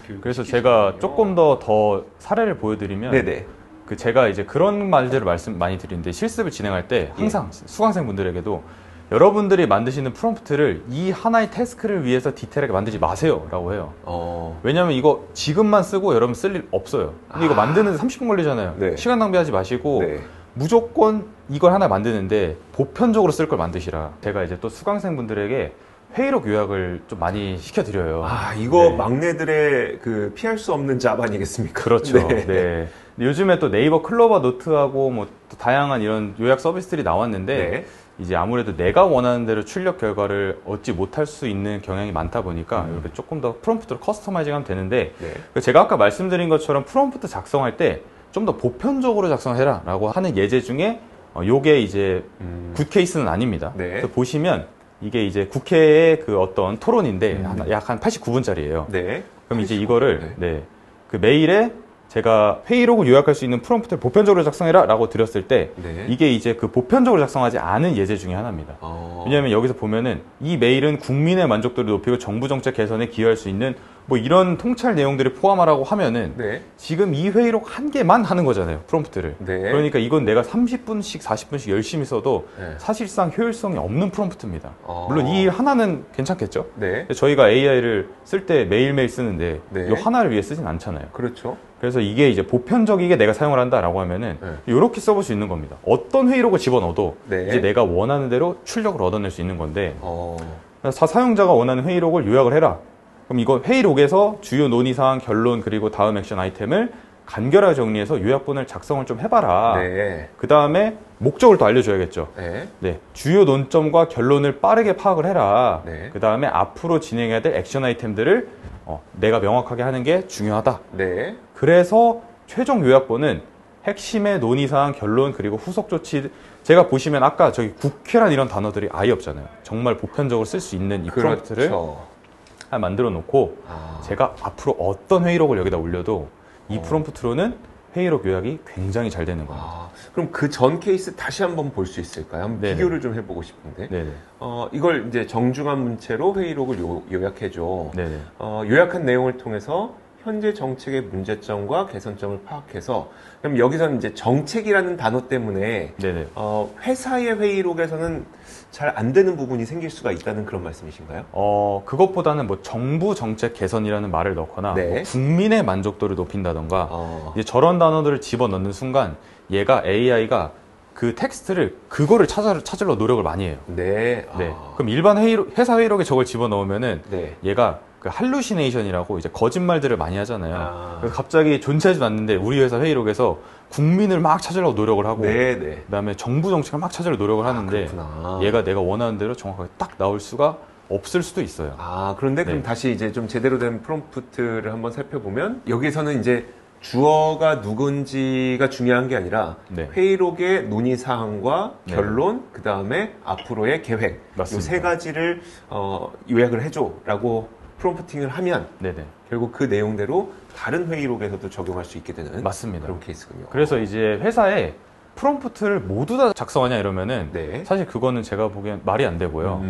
교육 그래서 제가 조금 더 사례를 보여드리면 네네. 그 제가 이제 그런 말들을 말씀 많이 드리는데 실습을 진행할 때 항상 수강생분들에게도 여러분들이 만드시는 프롬프트를 이 하나의 태스크를 위해서 디테일하게 만들지 마세요 라고 해요. 왜냐면 이거 지금만 쓰고 여러분 쓸 일 없어요. 근데 이거 만드는데 30분 걸리잖아요. 네. 시간 낭비하지 마시고 네. 무조건 이걸 하나 만드는데 보편적으로 쓸 걸 만드시라. 제가 이제 또 수강생분들에게 회의록 요약을 좀 많이 시켜드려요. 이거 네. 막내들의 그 피할 수 없는 잡 아니겠습니까? 그렇죠. 네. 네. 근데 요즘에 또 네이버 클로버 노트하고 뭐 또 다양한 이런 요약 서비스들이 나왔는데 네. 이제 아무래도 내가 원하는 대로 출력 결과를 얻지 못할 수 있는 경향이 많다 보니까 이렇게 조금 더 프롬프트로 커스터마이징하면 되는데 네. 제가 아까 말씀드린 것처럼 프롬프트 작성할 때 좀 더 보편적으로 작성해라 라고 하는 예제 중에 요게 이제 굿 케이스는 아닙니다. 네. 그래서 보시면 이게 이제 국회의 그 어떤 토론인데 약 한 89분짜리예요. 네. 그럼 이제 이거를 네. 그 메일에 제가 회의록을 요약할 수 있는 프롬프트를 보편적으로 작성해라 라고 드렸을 때 네. 이게 이제 그 보편적으로 작성하지 않은 예제 중에 하나입니다. 왜냐하면 여기서 보면은 이 메일은 국민의 만족도를 높이고 정부 정책 개선에 기여할 수 있는 뭐 이런 통찰 내용들을 포함하라고 하면은 네. 지금 이 회의록 한 개만 하는 거잖아요, 프롬프트를. 네. 그러니까 이건 내가 30분씩 40분씩 열심히 써도 네. 사실상 효율성이 없는 프롬프트입니다. 어. 물론 이 일 하나는 괜찮겠죠? 네. 저희가 AI를 쓸 때 매일매일 쓰는데 네. 이 하나를 위해 쓰진 않잖아요. 그렇죠. 그래서 이게 이제 보편적이게 내가 사용을 한다라고 하면은 네. 이렇게 써볼 수 있는 겁니다. 어떤 회의록을 집어넣어도 네. 이제 내가 원하는 대로 출력을 얻어낼 수 있는 건데 어. 사용자가 원하는 회의록을 요약을 해라. 그럼 이거 회의록에서 주요 논의사항, 결론 그리고 다음 액션 아이템을 간결하게 정리해서 요약본을 작성을 좀 해봐라. 네. 그 다음에 목적을 또 알려줘야겠죠. 네. 네, 주요 논점과 결론을 빠르게 파악을 해라. 네. 그 다음에 앞으로 진행해야 될 액션 아이템들을 내가 명확하게 하는 게 중요하다. 네. 그래서 최종 요약본은 핵심의 논의사항, 결론 그리고 후속 조치. 제가 보시면 아까 저기 국회란 이런 단어들이 아예 없잖아요. 정말 보편적으로 쓸 수 있는 이 프롬프트를 그렇죠. 만들어 놓고 제가 앞으로 어떤 회의록을 여기다 올려도 이 프롬프트로는 회의록 요약이 굉장히 잘 되는 겁니다. 그럼 그 전 케이스 다시 한번 볼 수 있을까요? 한번 네네. 비교를 좀 해보고 싶은데. 네네. 이걸 이제 정중한 문체로 회의록을 요약해줘. 네네. 요약한 내용을 통해서 현재 정책의 문제점과 개선점을 파악해서 그럼 여기서는 이제 정책이라는 단어 때문에 네네. 회사의 회의록에서는 잘 안 되는 부분이 생길 수가 있다는 그런 말씀이신가요? 그것보다는 뭐 정부 정책 개선이라는 말을 넣거나 네. 뭐 국민의 만족도를 높인다던가 이제 저런 단어들을 집어넣는 순간 얘가 AI가 그 텍스트를 그거를 찾으려 노력을 많이 해요. 네. 네. 그럼 일반 회사 회의록에 저걸 집어넣으면은 네. 얘가 그 할루시네이션이라고 이제 거짓말들을 많이 하잖아요. 그래서 갑자기 존재하지도 않는데 우리 회사 회의록에서 국민을 막 찾으려고 노력을 하고 네. 그다음에 정부 정책을 막 찾으려고 노력을 하는데 그렇구나. 얘가 내가 원하는 대로 정확하게 딱 나올 수가 없을 수도 있어요. 그런데 그럼 네. 다시 이제 좀 제대로 된 프롬프트를 한번 살펴보면 여기서는 이제 주어가 누군지가 중요한 게 아니라 네. 회의록의 논의 사항과 네. 결론, 그 다음에 앞으로의 계획, 이 맞습니다. 세 가지를 요약을 해줘라고 프롬프팅을 하면 네네. 결국 그 내용대로 다른 회의록에서도 적용할 수 있게 되는 맞습니다. 그런 케이스군요. 그래서 이제 회사에 프롬프트를 모두 다 작성하냐 이러면은 네. 사실 그거는 제가 보기엔 말이 안 되고요.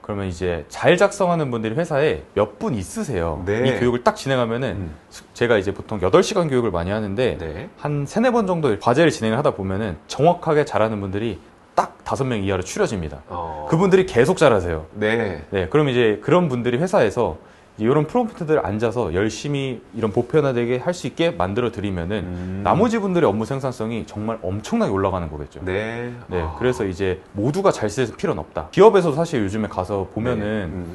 그러면 이제 잘 작성하는 분들이 회사에 몇 분 있으세요. 네. 이 교육을 딱 진행하면은 제가 이제 보통 8시간 교육을 많이 하는데 네. 한 3-4번 정도 과제를 진행을 하다 보면은 정확하게 잘하는 분들이 딱 5명 이하로 추려집니다. 그분들이 계속 잘하세요. 네. 네, 그럼 이제 그런 분들이 회사에서 이런 프롬프트들 앉아서 열심히 이런 보편화되게 할 수 있게 만들어 드리면은 나머지 분들의 업무 생산성이 정말 엄청나게 올라가는 거겠죠. 네. 네, 그래서 이제 모두가 잘 쓸 필요는 없다. 기업에서 사실 요즘에 가서 보면은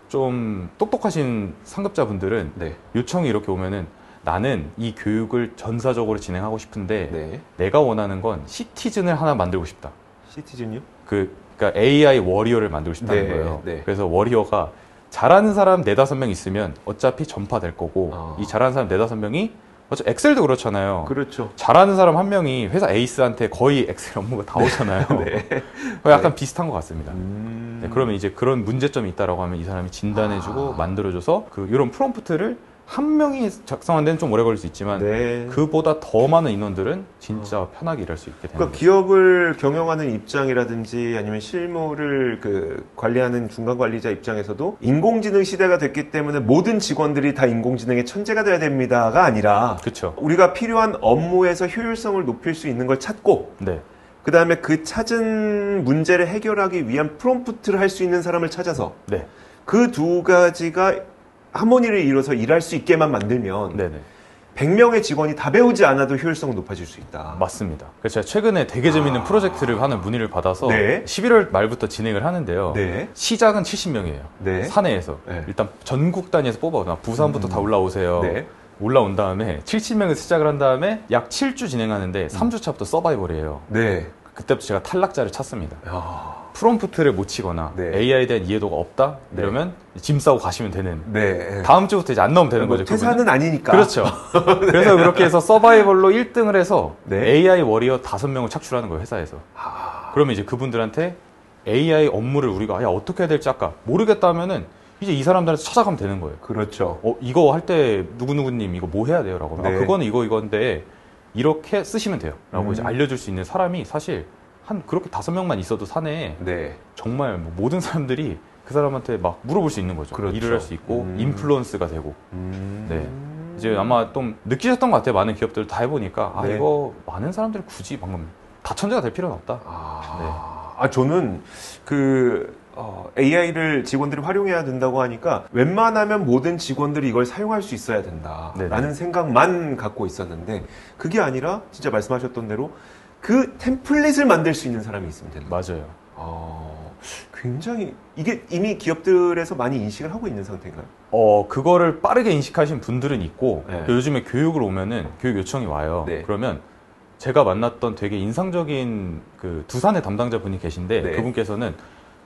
좀 똑똑하신 상급자분들은 네. 요청이 이렇게 오면은 나는 이 교육을 전사적으로 진행하고 싶은데 네. 내가 원하는 건 시티즌을 하나 만들고 싶다. 시티즌요? 그러니까 AI 워리어를 만들고 싶다는 네, 거예요. 네. 그래서 워리어가 잘하는 사람 4-5명 있으면 어차피 전파될 거고 아. 이 잘하는 사람 4-5명이 어차피 엑셀도 그렇잖아요. 그렇죠. 잘하는 사람 한 명이 회사 에이스한테 거의 엑셀 업무가 다 오잖아요. 네. 약간 비슷한 것 같습니다. 네, 그 그러면 이제 그런 문제점이 있다라고 하면 이 사람이 진단해주고 만들어줘서 이런 프롬프트를 한 명이 작성한 데는 좀 오래 걸릴 수 있지만 네. 그보다 더 많은 인원들은 진짜 편하게 일할 수 있게 되는 그러니까 거죠. 기업을 경영하는 입장이라든지 아니면 실무를 관리하는 중간 관리자 입장에서도 인공지능 시대가 됐기 때문에 모든 직원들이 다 인공지능의 천재가 돼야 됩니다가 아니라 그렇죠. 우리가 필요한 업무에서 효율성을 높일 수 있는 걸 찾고 네, 그 다음에 그 찾은 문제를 해결하기 위한 프롬프트를 할 수 있는 사람을 찾아서 네, 그 두 가지가 하모니를 이뤄서 일할 수 있게만 만들면 네, 네. 100명의 직원이 다 배우지 않아도 효율성은 높아질 수 있다. 맞습니다. 그래서 제가 최근에 되게 재밌는 프로젝트를 하는 문의를 받아서 네. 11월 말부터 진행을 하는데요. 네. 시작은 70명이에요. 네. 사내에서. 네. 일단 전국 단위에서 뽑아. 부산부터 다 올라오세요. 네. 올라온 다음에 70명에서 시작을 한 다음에 약 7주 진행하는데 3주차부터 서바이벌이에요. 네. 그때부터 제가 탈락자를 찾습니다. 야. 프롬프트를 못 치거나 네. AI에 대한 이해도가 없다? 네. 이러면 짐 싸고 가시면 되는. 네. 다음 주부터 이제 안 나오면 되는 거죠. 퇴사는 그분은. 아니니까. 그렇죠. 그래서 그렇게 해서 서바이벌로 1등을 해서 네. AI 워리어 5명을 착출하는 거예요, 회사에서. 아. 그러면 이제 그분들한테 AI 업무를 우리가 어떻게 해야 될지 아까 모르겠다 하면은 이제 이 사람들한테 찾아가면 되는 거예요. 그렇죠. 이거 할 때 누구누구님 이거 뭐 해야 돼요? 라고 하면 네. 그거는 이건데 이렇게 쓰시면 돼요. 라고 이제 음. 알려줄 수 있는 사람이 사실 한 그렇게 5명만 있어도 사내에 네. 정말 뭐 모든 사람들이 그 사람한테 막 물어볼 수 있는 거죠. 그렇죠. 일을 할 수 있고 인플루언스가 되고. 음. 네. 이제 아마 좀 느끼셨던 것 같아요. 많은 기업들 다 해보니까 네. 이거 많은 사람들이 굳이 방금 다 천재가 될 필요는 없다. 저는 AI를 직원들이 활용해야 된다고 하니까 웬만하면 모든 직원들이 이걸 사용할 수 있어야 된다라는 네네. 생각만 갖고 있었는데 그게 아니라 진짜 말씀하셨던 대로 그 템플릿을 만들 수 있는 사람이 있으면 된다. 맞아요. 굉장히 이게 이미 기업들에서 많이 인식을 하고 있는 상태인가요? 그거를 빠르게 인식하신 분들은 있고 네. 요즘에 교육을 오면은 교육 요청이 와요. 네. 그러면 제가 만났던 되게 인상적인 그 두산의 담당자 분이 계신데 네. 그분께서는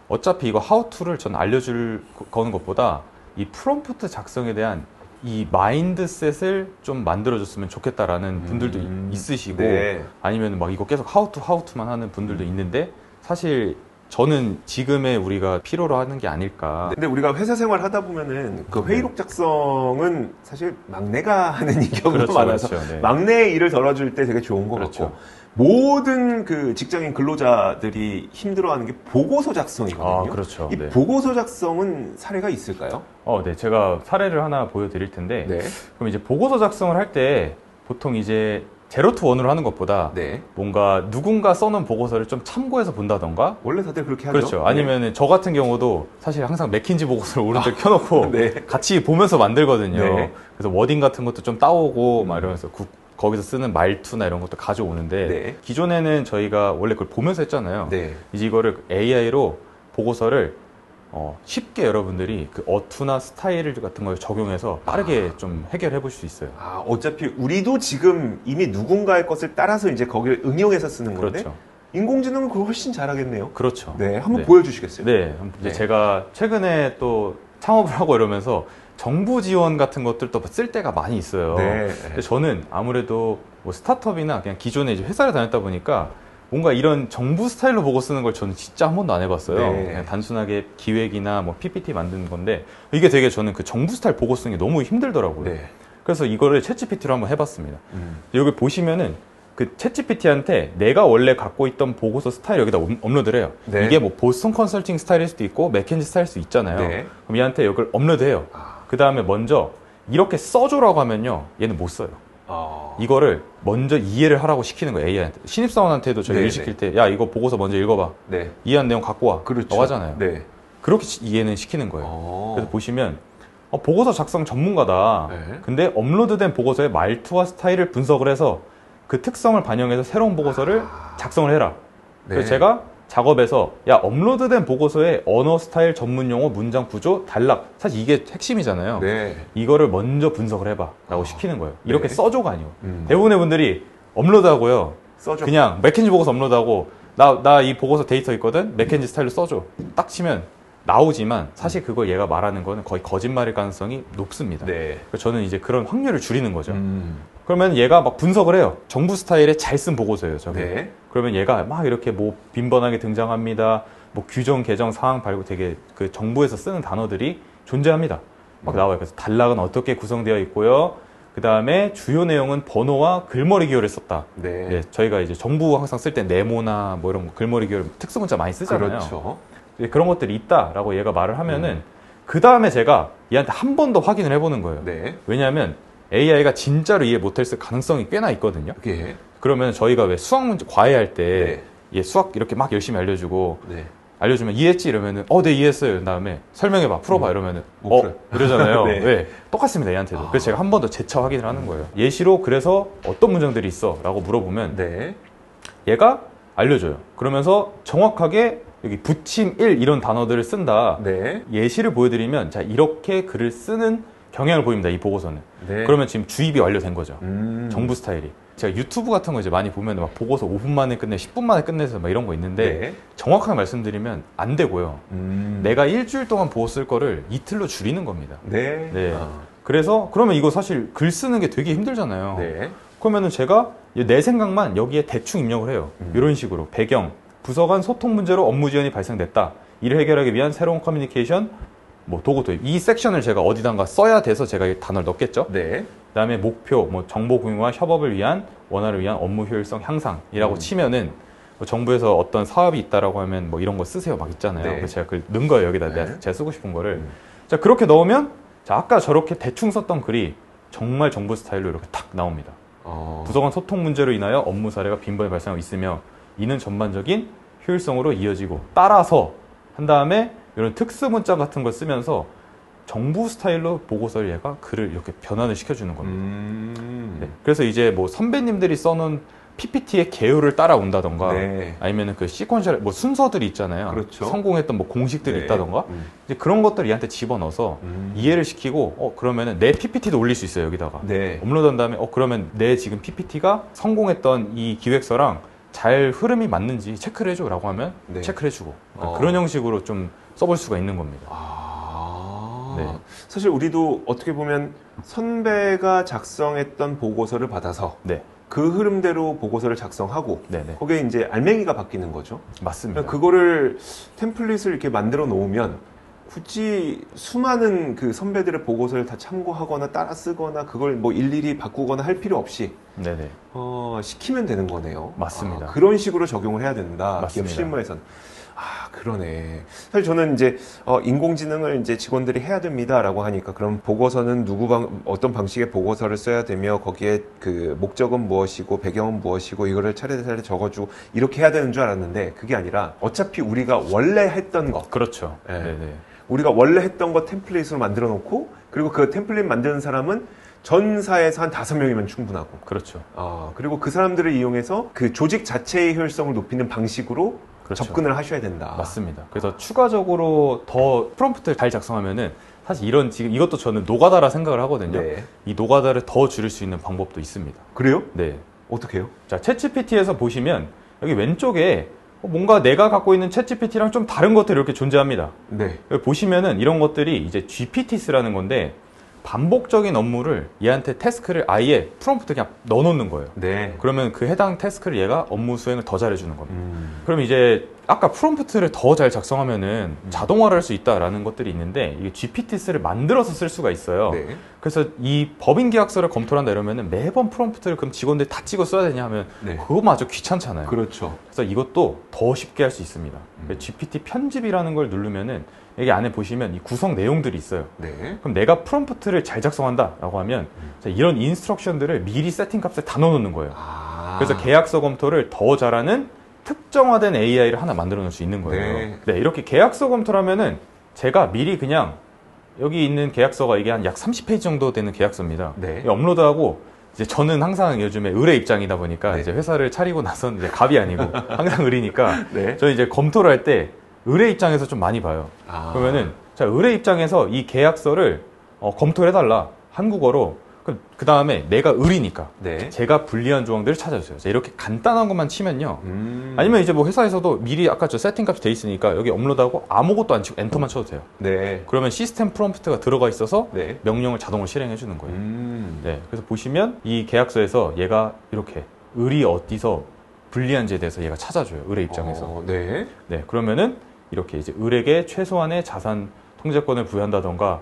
어차피 이거 하우투를 전 알려줄 거는 것보다 이 프롬프트 작성에 대한 이 마인드셋을 좀 만들어줬으면 좋겠다라는 분들도 있으시고 네. 아니면 막 이거 계속 하우투만 하는 분들도 있는데 사실 저는 지금의 우리가 필요로 하는 게 아닐까. 근데 우리가 회사 생활 하다 보면은 그 회의록 작성은 사실 막내가 하는 경우가 그렇죠, 많아서 그렇죠, 네. 막내의 일을 덜어줄 때 되게 좋은 것 그렇죠. 같고 모든 그 직장인 근로자들이 힘들어하는 게 보고서 작성이거든요. 그렇죠. 이 네. 보고서 작성은 사례가 있을까요? 네. 제가 사례를 하나 보여드릴 텐데 네. 그럼 이제 보고서 작성을 할 때 보통 이제 제로 투 원으로 하는 것보다 네. 뭔가 누군가 써놓은 보고서를 좀 참고해서 본다던가 원래 다들 그렇게 하죠. 그렇죠. 아니면 저 같은 경우도 사실 항상 맥킨지 보고서를 오른쪽 켜놓고 네. 같이 보면서 만들거든요. 네. 그래서 워딩 같은 것도 좀 따오고 막 이러면서 거기서 쓰는 말투나 이런 것도 가져오는데 네. 기존에는 저희가 원래 그걸 보면서 했잖아요. 네. 이제 이거를 AI로 보고서를 쉽게 여러분들이 그 어투나 스타일 같은 걸 적용해서 빠르게 좀 해결해 보실 수 있어요. 어차피 우리도 지금 이미 누군가의 것을 따라서 이제 거기를 응용해서 쓰는 건데 그렇죠. 인공지능은 그걸 훨씬 잘하겠네요. 그렇죠. 네, 한번 보여주시겠어요? 네, 이제 네. 제가 최근에 또 창업을 하고 이러면서 정부 지원 같은 것들도 쓸 때가 많이 있어요. 네. 근데 저는 아무래도 뭐 스타트업이나 그냥 기존에 이제 회사를 다녔다 보니까 뭔가 이런 정부 스타일로 보고 쓰는 걸 저는 진짜 한 번도 안 해봤어요. 네. 그냥 단순하게 기획이나 뭐 PPT 만드는 건데 이게 되게 저는 그 정부 스타일 보고 쓰는 게 너무 힘들더라고요. 네. 그래서 이거를 챗GPT로 한번 해봤습니다. 여기 보시면은 그 챗GPT한테 내가 원래 갖고 있던 보고서 스타일 여기다 업로드를 해요. 네. 이게 뭐 보스턴 컨설팅 스타일일 수도 있고 맥켄지 스타일일 수도 있잖아요. 네. 그럼 얘한테 이걸 업로드해요. 그 다음에 먼저 이렇게 써줘라고 하면요. 얘는 못 써요. 이거를 먼저 이해를 하라고 시키는 거예요. AI한테. 신입사원한테도 저희 네, 일 시킬 때 야 이거 보고서 먼저 읽어봐. 네. 이해한 내용 갖고 와. 그렇죠. 라고 하잖아요. 네. 그렇게 이해는 시키는 거예요. 그래서 보시면 보고서 작성 전문가다. 네. 근데 업로드된 보고서의 말투와 스타일을 분석을 해서 그 특성을 반영해서 새로운 보고서를 작성을 해라. 그래서 네. 제가 작업에서 야 업로드된 보고서의 언어 스타일 전문 용어 문장 구조 단락 사실 이게 핵심이잖아요. 네. 이거를 먼저 분석을 해봐 라고 시키는 거예요. 이렇게 네. 써줘가 아니에요. 대부분의 분들이 업로드하고요. 써줘. 그냥 맥킨지 보고서 업로드하고 나 이 보고서 데이터 있거든? 맥켄지 스타일로 써줘. 딱 치면 나오지만 사실 그걸 얘가 말하는 거는 거의 거짓말일 가능성이 높습니다. 네. 그래서 저는 이제 그런 확률을 줄이는 거죠. 그러면 얘가 막 분석을 해요. 정부 스타일에 잘 쓴 보고서예요, 저게. 네. 그러면 얘가 막 이렇게 뭐 빈번하게 등장합니다. 뭐 규정, 개정, 사항 발굴 되게 그 정부에서 쓰는 단어들이 존재합니다. 막 나와요. 그래서 단락은 어떻게 구성되어 있고요. 그 다음에 주요 내용은 번호와 글머리 기호를 썼다. 네. 예, 저희가 이제 정부 항상 쓸 때 네모나 뭐 이런 거 글머리 기호 특수 문자 많이 쓰잖아요. 그렇죠. 예, 그런 것들이 있다라고 얘가 말을 하면은 그 다음에 제가 얘한테 한 번 더 확인을 해보는 거예요. 네. 왜냐하면 AI가 진짜로 이해 못했을 가능성이 꽤나 있거든요. 예. 그러면 저희가 왜 수학 문제 과외할 때 네. 얘 수학 이렇게 막 열심히 알려주고 네. 알려주면 이해했지 이러면은 네 이해했어요. 그다음에 설명해봐 풀어봐 이러면은 못 풀어요. 이러잖아요. 네. 네. 똑같습니다 얘한테도. 그래서 제가 한 번 더 재차 확인을 하는 거예요. 예시로 그래서 어떤 문장들이 있어라고 물어보면 네. 얘가 알려줘요. 그러면서 정확하게 여기 붙임 1 이런 단어들을 쓴다. 네. 예시를 보여드리면 자 이렇게 글을 쓰는 경향을 보입니다. 이 보고서는. 네. 그러면 지금 주입이 완료된 거죠. 정부 정부 스타일이. 제가 유튜브 같은 거 이제 많이 보면 막 보고서 5분 만에 끝내, 10분 만에 끝내서 막 이런 거 있는데 네. 정확하게 말씀드리면 안 되고요. 내가 일주일 동안 보고 쓸 거를 이틀로 줄이는 겁니다. 네. 네. 그래서 그러면 이거 사실 글 쓰는 게 되게 힘들잖아요. 네. 그러면은 제가 내 생각만 여기에 대충 입력을 해요. 이런 식으로 배경, 부서 간 소통 문제로 업무 지연이 발생됐다. 이를 해결하기 위한 새로운 커뮤니케이션 뭐 도구 도입. 이 섹션을 제가 어디단가 써야 돼서 제가 이 단어를 넣겠죠. 네. 그다음에 목표, 뭐 정보 공유와 협업을 위한 원활을 위한 업무 효율성 향상이라고 치면은 뭐 정부에서 어떤 사업이 있다라고 하면 뭐 이런 거 쓰세요 막 있잖아요. 네. 그래서 제가 그걸 넣은 거예요 여기다 네. 제가 쓰고 싶은 거를. 자 그렇게 넣으면 자 아까 저렇게 대충 썼던 글이 정말 정부 스타일로 이렇게 탁 나옵니다. 부서 간 소통 문제로 인하여 업무 사례가 빈번히 발생하고 있으며 이는 전반적인 효율성으로 이어지고 따라서 한 다음에 이런 특수 문자 같은 걸 쓰면서 정부 스타일로 보고서를 얘가 글을 이렇게 변환을 시켜주는 겁니다. 네. 그래서 이제 뭐 선배님들이 써놓은 PPT의 개요를 따라온다던가 네. 아니면은 그 시퀀셜 뭐 순서들이 있잖아요. 그렇죠. 성공했던 뭐 공식들이 네. 있다던가 이제 그런 것들을 얘한테 집어넣어서 이해를 시키고 그러면은 내 PPT도 올릴 수 있어요 여기다가 네. 업로드한 다음에 그러면 내 지금 PPT가 성공했던 이 기획서랑 잘 흐름이 맞는지 체크를 해줘라고 하면 네. 체크를 해주고 그러니까 그런 형식으로 좀 써볼 수가 있는 겁니다. 네. 사실 우리도 어떻게 보면 선배가 작성했던 보고서를 받아서 네, 그 흐름대로 보고서를 작성하고 네네 거기에 이제 알맹이가 바뀌는 거죠. 맞습니다. 그거를 템플릿을 이렇게 만들어 놓으면 굳이 수많은 그 선배들의 보고서를 다 참고하거나 따라 쓰거나 그걸 뭐 일일이 바꾸거나 할 필요 없이 네네 시키면 되는 거네요. 맞습니다. 그런 식으로 적용을 해야 된다. 맞습니다. 기업 실무에서는. 그러네. 사실 저는 이제 인공지능을 이제 직원들이 해야 됩니다라고 하니까 그럼 보고서는 어떤 방식의 보고서를 써야 되며 거기에 그 목적은 무엇이고 배경은 무엇이고 이거를 차례차례 적어주고 이렇게 해야 되는 줄 알았는데 그게 아니라 어차피 우리가 원래 했던 거. 그렇죠. 네. 네네 우리가 원래 했던 거 템플릿으로 만들어 놓고 그리고 그 템플릿 만드는 사람은 전사에서 한 5명이면 충분하고. 그렇죠. 그리고 그 사람들을 이용해서 그 조직 자체의 효율성을 높이는 방식으로 그렇죠. 접근을 하셔야 된다. 맞습니다. 그래서 추가적으로 더 프롬프트를 잘 작성하면은 사실 지금 이것도 저는 노가다라 생각을 하거든요. 네. 이 노가다를 더 줄일 수 있는 방법도 있습니다. 그래요? 네. 어떻게 해요? 자, 챗GPT에서 보시면 여기 왼쪽에 뭔가 내가 갖고 있는 챗GPT랑 좀 다른 것들이 이렇게 존재합니다. 네. 여기 보시면은 이런 것들이 이제 GPT스라는 건데 반복적인 업무를 얘한테 태스크를 아예 프롬프트 그냥 넣어놓는 거예요. 네. 그러면 그 해당 태스크를 얘가 업무 수행을 더 잘해주는 겁니다. 그럼 이제 아까 프롬프트를 더 잘 작성하면은 자동화를 할 수 있다라는 것들이 있는데 이게 GPT스를 만들어서 쓸 수가 있어요. 네. 그래서 이 법인 계약서를 검토를 한다 이러면은 매번 프롬프트를 그럼 직원들이 다 찍어 써야 되냐 하면 네. 그거마저 귀찮잖아요. 그렇죠. 그래서 이것도 더 쉽게 할 수 있습니다. GPT 편집이라는 걸 누르면은 여기 안에 보시면 이 구성 내용들이 있어요. 네. 그럼 내가 프롬프트를 잘 작성한다라고 하면 자, 이런 인스트럭션들을 미리 세팅 값을 다 넣어놓는 거예요. 그래서 계약서 검토를 더 잘하는 특정화된 AI를 하나 만들어 놓을 수 있는 거예요. 네, 이렇게 계약서 검토를 하면은 제가 미리 그냥 여기 있는 계약서가 이게 한 약 30페이지 정도 되는 계약서입니다. 네. 업로드하고 이제 저는 항상 요즘에 의뢰 입장이다 보니까 네. 이제 회사를 차리고 나서는 이제 갑이 아니고 항상 의리니까 네. 저는 이제 검토를 할 때 의뢰 입장에서 좀 많이 봐요. 그러면은 자 의뢰 입장에서 이 계약서를 검토를 해달라 한국어로 그 다음에 내가 을이니까 네. 제가 불리한 조항들을 찾아주세요. 자, 이렇게 간단한 것만 치면요. 아니면 이제 뭐 회사에서도 미리 아까 저 세팅 값이 돼 있으니까 여기 업로드하고 아무것도 안 치고 엔터만 쳐도 돼요. 네. 그러면 시스템 프롬프트가 들어가 있어서 네. 명령을 자동으로 실행해 주는 거예요. 네. 그래서 보시면 이 계약서에서 얘가 이렇게 을이 어디서 불리한지에 대해서 얘가 찾아줘요. 을의 입장에서. 네. 네. 그러면은 이렇게 이제 을에게 최소한의 자산 통제권을 부여한다던가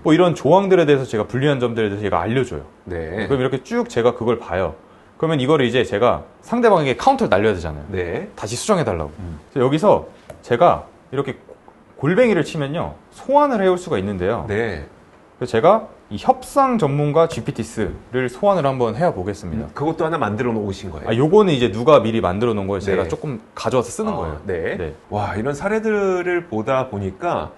뭐 이런 조항들에 대해서 제가 불리한 점들에 대해서 얘가 알려줘요. 네. 그럼 이렇게 쭉 제가 그걸 봐요. 그러면 이거를 이제 제가 상대방에게 카운터를 날려야 되잖아요. 네. 다시 수정해달라고. 그래서 여기서 제가 이렇게 골뱅이를 치면요. 소환을 해올 수가 있는데요. 네. 그래서 제가 이 협상 전문가 GPTs를 소환을 한번 해야 보겠습니다. 그것도 하나 만들어 놓으신 거예요? 요거는 이제 누가 미리 만들어 놓은 거예요. 제가 네. 조금 가져와서 쓰는 거예요. 네. 네. 와, 이런 사례들을 보다 보니까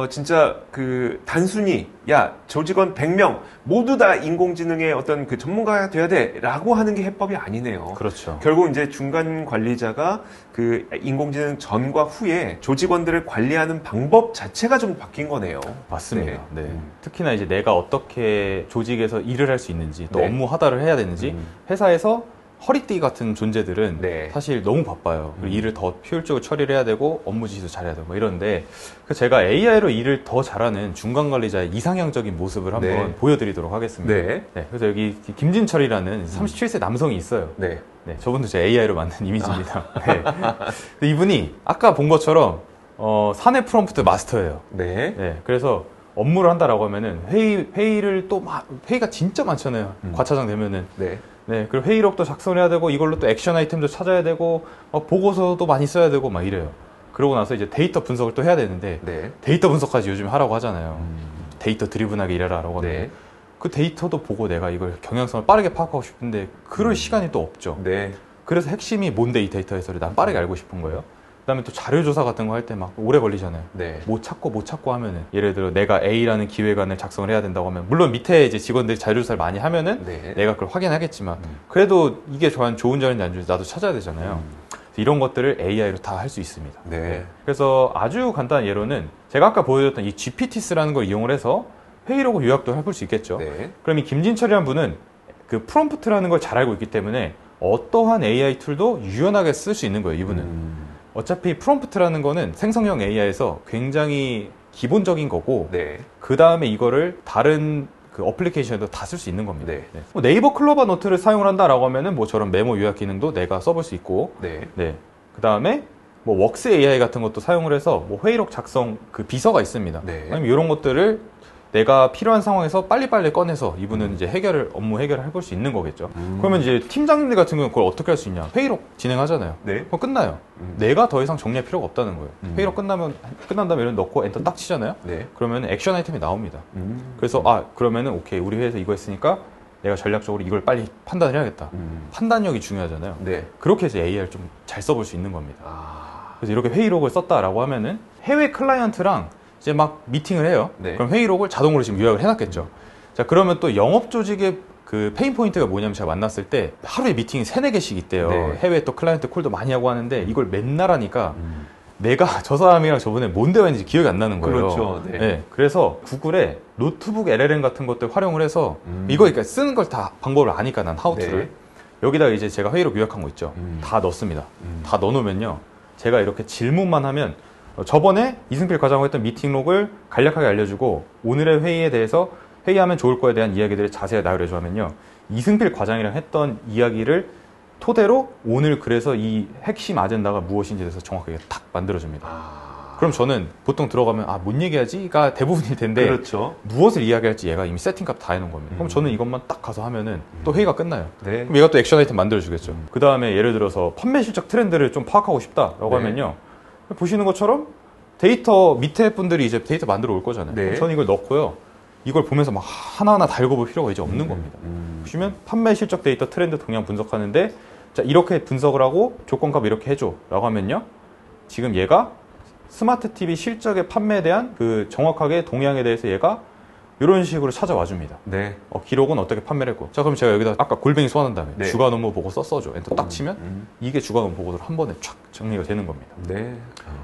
진짜 그 단순히 야, 조직원 100명 모두 다 인공지능의 어떤 그 전문가가 돼야 돼라고 하는 게 해법이 아니네요. 그렇죠. 결국 이제 중간 관리자가 그 인공지능 전과 후에 조직원들을 관리하는 방법 자체가 좀 바뀐 거네요. 맞습니다. 네. 특히나 이제 내가 어떻게 조직에서 일을 할 수 있는지 또 네. 업무 하다를 해야 되는지 회사에서 허리띠 같은 존재들은 네. 사실 너무 바빠요. 그리고 일을 더 효율적으로 처리를 해야 되고 업무 지시도 잘해야 되고 뭐 이런데 제가 AI로 일을 더 잘하는 중간 관리자의 이상향적인 모습을 한번 네. 보여드리도록 하겠습니다. 네. 네, 그래서 여기 김진철이라는 37세 남성이 있어요. 네. 네, 저분도 제 AI로 만든 이미지입니다. 네. 근데 이분이 아까 본 것처럼 사내 프롬프트 마스터예요. 네. 네, 그래서 업무를 한다라고 하면은 회의를 또 회의가 진짜 많잖아요. 과차장 되면은. 네. 네, 그리고 회의록도 작성해야 되고 이걸로 또 액션 아이템도 찾아야 되고 보고서도 많이 써야 되고 막 이래요. 그러고 나서 이제 데이터 분석을 또 해야 되는데 네. 데이터 분석까지 요즘 하라고 하잖아요. 데이터 드리븐하게 일해라라고 하는데 네. 그 데이터도 보고 내가 이걸 경향성을 빠르게 파악하고 싶은데 그럴 시간이 또 없죠. 네. 그래서 핵심이 뭔데 이 데이터 해설을 난 빠르게 알고 싶은 거예요. 그다음에 또 자료조사 같은 거 할 때 막 오래 걸리잖아요. 네. 못 찾고 하면은 예를 들어 내가 A라는 기획안을 작성을 해야 된다고 하면 물론 밑에 이제 직원들이 자료조사를 많이 하면은 네. 내가 그걸 확인하겠지만 그래도 이게 좋은 자료인지 안 좋은지 나도 찾아야 되잖아요. 이런 것들을 AI로 다 할 수 있습니다. 네. 그래서 아주 간단한 예로는 제가 아까 보여드렸던 이 GPTs라는 걸 이용을 해서 회의록을 요약도 해볼 수 있겠죠. 네. 그럼 이 김진철이라는 분은 그 프롬프트라는 걸 잘 알고 있기 때문에 어떠한 AI 툴도 유연하게 쓸 수 있는 거예요, 이분은. 어차피 프롬프트라는 거는 생성형 AI에서 굉장히 기본적인 거고 네. 그 다음에 이거를 다른 그 어플리케이션에도 다 쓸 수 있는 겁니다. 네. 네. 뭐 네이버 클로버 노트를 사용을 한다라고 하면은 뭐 저런 메모 요약 기능도 내가 써볼 수 있고 네. 네. 그 다음에 뭐 웍스 AI 같은 것도 사용을 해서 뭐 회의록 작성 그 비서가 있습니다. 네. 아니면 이런 것들을 내가 필요한 상황에서 빨리빨리 꺼내서 이분은 이제 업무 해결을 해볼 수 있는 거겠죠. 그러면 이제 팀장님들 같은 경우는 그걸 어떻게 할 수 있냐. 회의록 진행하잖아요. 네. 그럼 끝나요. 내가 더 이상 정리할 필요가 없다는 거예요. 회의록 끝난 다음에 이런 넣고 엔터 딱 치잖아요. 네. 그러면 액션 아이템이 나옵니다. 그래서 그러면은 오케이 우리 회사에서 이거 했으니까 내가 전략적으로 이걸 빨리 판단을 해야겠다. 판단력이 중요하잖아요. 네. 그렇게 해서 AI를 좀 잘 써볼 수 있는 겁니다. 아. 그래서 이렇게 회의록을 썼다라고 하면은 해외 클라이언트랑 이제 막 미팅을 해요. 네. 그럼 회의록을 자동으로 지금 요약을 해놨겠죠. 자, 그러면 또 영업 조직의 그 페인 포인트가 뭐냐면 제가 만났을 때 하루에 미팅이 3-4개씩 있대요. 네. 해외 또 클라이언트 콜도 많이 하고 하는데 이걸 맨날 하니까 내가 저 사람이랑 저번에 뭔 대화했는지 기억이 안 나는 거예요. 그렇죠. 네. 네, 그래서 구글에 노트북 LLM 같은 것들 활용을 해서 이거 그러니까 쓰는 걸 다 방법을 아니까 난 하우투를 네. 여기다가 이제 제가 회의록 요약한 거 있죠. 다 넣습니다. 다 넣어놓으면요. 제가 이렇게 질문만 하면 저번에 이승필 과장하고 했던 미팅록을 간략하게 알려주고 오늘의 회의에 대해서 회의하면 좋을 거에 대한 이야기들을 자세히 나열해줘 하면요. 이승필 과장이랑 했던 이야기를 토대로 오늘 그래서 이 핵심 아젠다가 무엇인지에 대해서 정확하게 탁 만들어줍니다. 그럼 저는 보통 들어가면 뭔 얘기하지가 대부분일 텐데 그렇죠. 무엇을 이야기할지 얘가 이미 세팅값 다 해놓은 겁니다. 그럼 저는 이것만 딱 가서 하면은 또 회의가 끝나요. 네. 그럼 얘가 또 액션 아이템 만들어주겠죠. 그 다음에 예를 들어서 판매 실적 트렌드를 좀 파악하고 싶다라고 네. 하면요. 보시는 것처럼 데이터 밑에 분들이 이제 데이터 만들어 올 거잖아요. 네. 저는 이걸 넣고요. 이걸 보면서 막 하나하나 다 읽어볼 필요가 이제 없는 겁니다. 보시면 판매 실적 데이터 트렌드 동향 분석하는데 자 이렇게 분석을 하고 조건값 이렇게 해줘 라고 하면요. 지금 얘가 스마트 TV 실적의 판매에 대한 그 정확하게 동향에 대해서 얘가 이런 식으로 찾아와 줍니다. 네. 기록은 어떻게 판매를 했고. 자, 그럼 제가 여기다 아까 골뱅이 소환한 다음에 네. 주간 업무 보고 써줘. 엔터 딱 치면 이게 주간 업무 보고로 한 번에 촥 정리가 되는 겁니다. 네.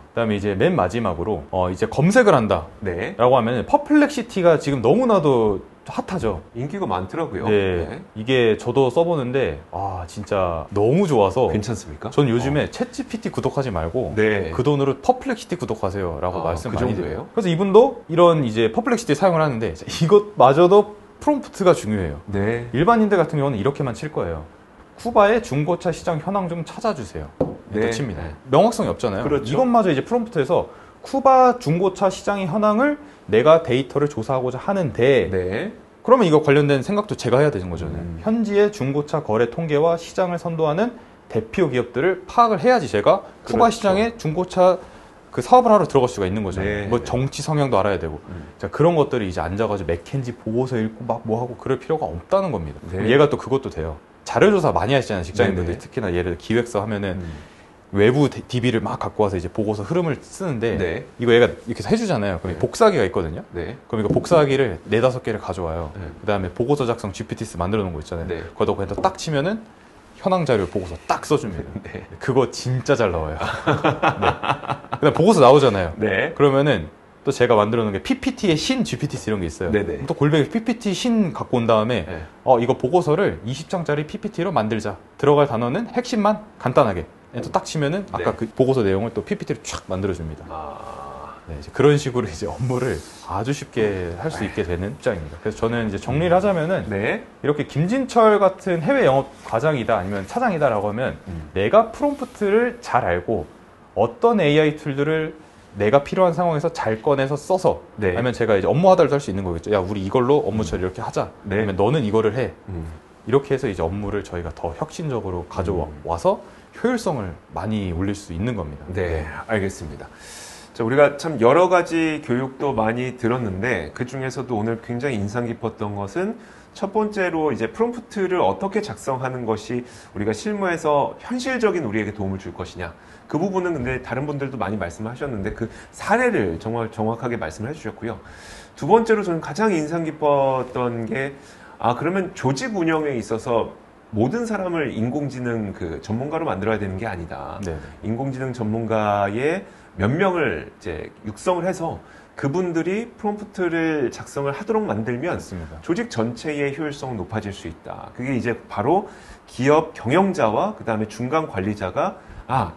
그다음에 이제 맨 마지막으로 이제 검색을 한다. 네. 라고 하면 퍼플렉시티가 지금 너무나도 핫하죠. 인기가 많더라고요. 네. 네. 이게 저도 써보는데 진짜 너무 좋아서 괜찮습니까? 전 요즘에 챗GPT 구독하지 말고 네. 그 돈으로 퍼플렉시티 구독하세요 라고 말씀 그 많이 정도예요? 드려요. 그래서 이분도 이런 이제 퍼플렉시티 사용을 하는데 이것마저도 프롬프트가 중요해요. 네. 일반인들 같은 경우는 이렇게만 칠 거예요. 쿠바의 중고차 시장 현황 좀 찾아주세요. 네. 칩니다. 네. 명확성이 없잖아요. 그렇죠. 이것마저 이제 프롬프트에서 쿠바 중고차 시장의 현황을 내가 데이터를 조사하고자 하는데 네. 그러면 이거 관련된 생각도 제가 해야 되는 거죠. 현지의 중고차 거래 통계와 시장을 선도하는 대표 기업들을 파악을 해야지 제가 쿠바 그렇죠. 시장에 중고차 그 사업을 하러 들어갈 수가 있는 거죠. 네. 뭐 정치 성향도 알아야 되고. 자, 그런 것들을 이제 앉아가지고 맥켄지 보고서 읽고 막 뭐 하고 그럴 필요가 없다는 겁니다. 네. 얘가 또 그것도 돼요. 자료조사 많이 하시잖아요. 직장인분들이. 네네. 특히나 예를 들어 기획서 하면은 외부 DB를 막 갖고 와서 이제 보고서 흐름을 쓰는데 네. 이거 얘가 이렇게 해주잖아요. 그럼 네. 복사기가 있거든요. 네. 그럼 이거 복사기를 4-5개를 가져와요. 네. 그 다음에 보고서 작성 GPTs 만들어 놓은 거 있잖아요. 네. 거기다 그냥 딱 치면은 현황 자료 보고서 딱 써줍니다. 네. 그거 진짜 잘 나와요. 네. 그다음 보고서 나오잖아요. 네. 그러면은 또 제가 만들어 놓은 게 PPT의 신 GPTs 이런 게 있어요. 네네. 또 골뱅이 PPT 신 갖고 온 다음에 네. 이거 보고서를 20장짜리 PPT로 만들자. 들어갈 단어는 핵심만 간단하게. 또 딱 치면은 아까 네. 그 보고서 내용을 또 PPT로 쫙 만들어줍니다. 네, 이제 그런 식으로 이제 업무를 아주 쉽게 할 수 있게 되는 입장입니다. 그래서 저는 이제 정리를 하자면은 네. 이렇게 김진철 같은 해외 영업 과장이다 아니면 차장이다라고 하면 내가 프롬프트를 잘 알고 어떤 AI 툴들을 내가 필요한 상황에서 잘 꺼내서 써서 네. 아니면 제가 이제 업무 하달도 할 수 있는 거겠죠. 야, 우리 이걸로 업무 처리 이렇게 하자. 네. 아니면 너는 이거를 해. 음. 이렇게 해서 이제 업무를 저희가 더 혁신적으로 가져와서 효율성을 많이 올릴 수 있는 겁니다. 네, 알겠습니다. 자, 우리가 참 여러 가지 교육도 많이 들었는데 그 중에서도 오늘 굉장히 인상 깊었던 것은 첫 번째로 이제 프롬프트를 어떻게 작성하는 것이 우리가 실무에서 현실적인 우리에게 도움을 줄 것이냐. 그 부분은 근데 다른 분들도 많이 말씀하셨는데 그 사례를 정말 정확하게 말씀을 해주셨고요. 두 번째로 저는 가장 인상 깊었던 게 그러면 조직 운영에 있어서 모든 사람을 인공지능 그 전문가로 만들어야 되는 게 아니다. 네. 인공지능 전문가의 몇 명을 이제 육성을 해서 그분들이 프롬프트를 작성을 하도록 만들면 맞습니다. 조직 전체의 효율성은 높아질 수 있다. 그게 이제 바로 기업 경영자와 그 다음에 중간 관리자가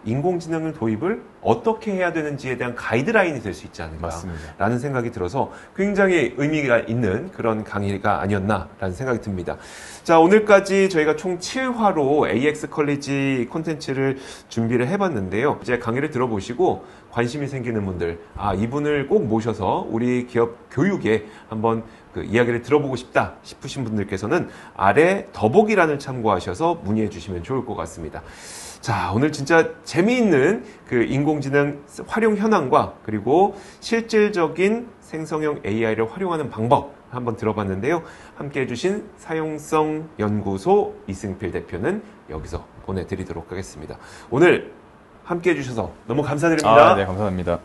인공지능을 도입을 어떻게 해야 되는지에 대한 가이드라인이 될 수 있지 않을까 맞습니다. 라는 생각이 들어서 굉장히 의미가 있는 그런 강의가 아니었나라는 생각이 듭니다. 자, 오늘까지 저희가 총 7화로 AX 컬리지 콘텐츠를 준비를 해봤는데요. 이제 강의를 들어보시고 관심이 생기는 분들, 이분을 꼭 모셔서 우리 기업 교육에 한번 그 이야기를 들어보고 싶다 싶으신 분들께서는 아래 더보기란을 참고하셔서 문의해 주시면 좋을 것 같습니다. 자, 오늘 진짜 재미있는 그 인공지능 활용 현황과 그리고 실질적인 생성형 AI를 활용하는 방법 한번 들어봤는데요. 함께 해주신 사용성 연구소 이승필 대표는 여기서 보내드리도록 하겠습니다. 오늘 함께 해주셔서 너무 감사드립니다. 네, 감사합니다.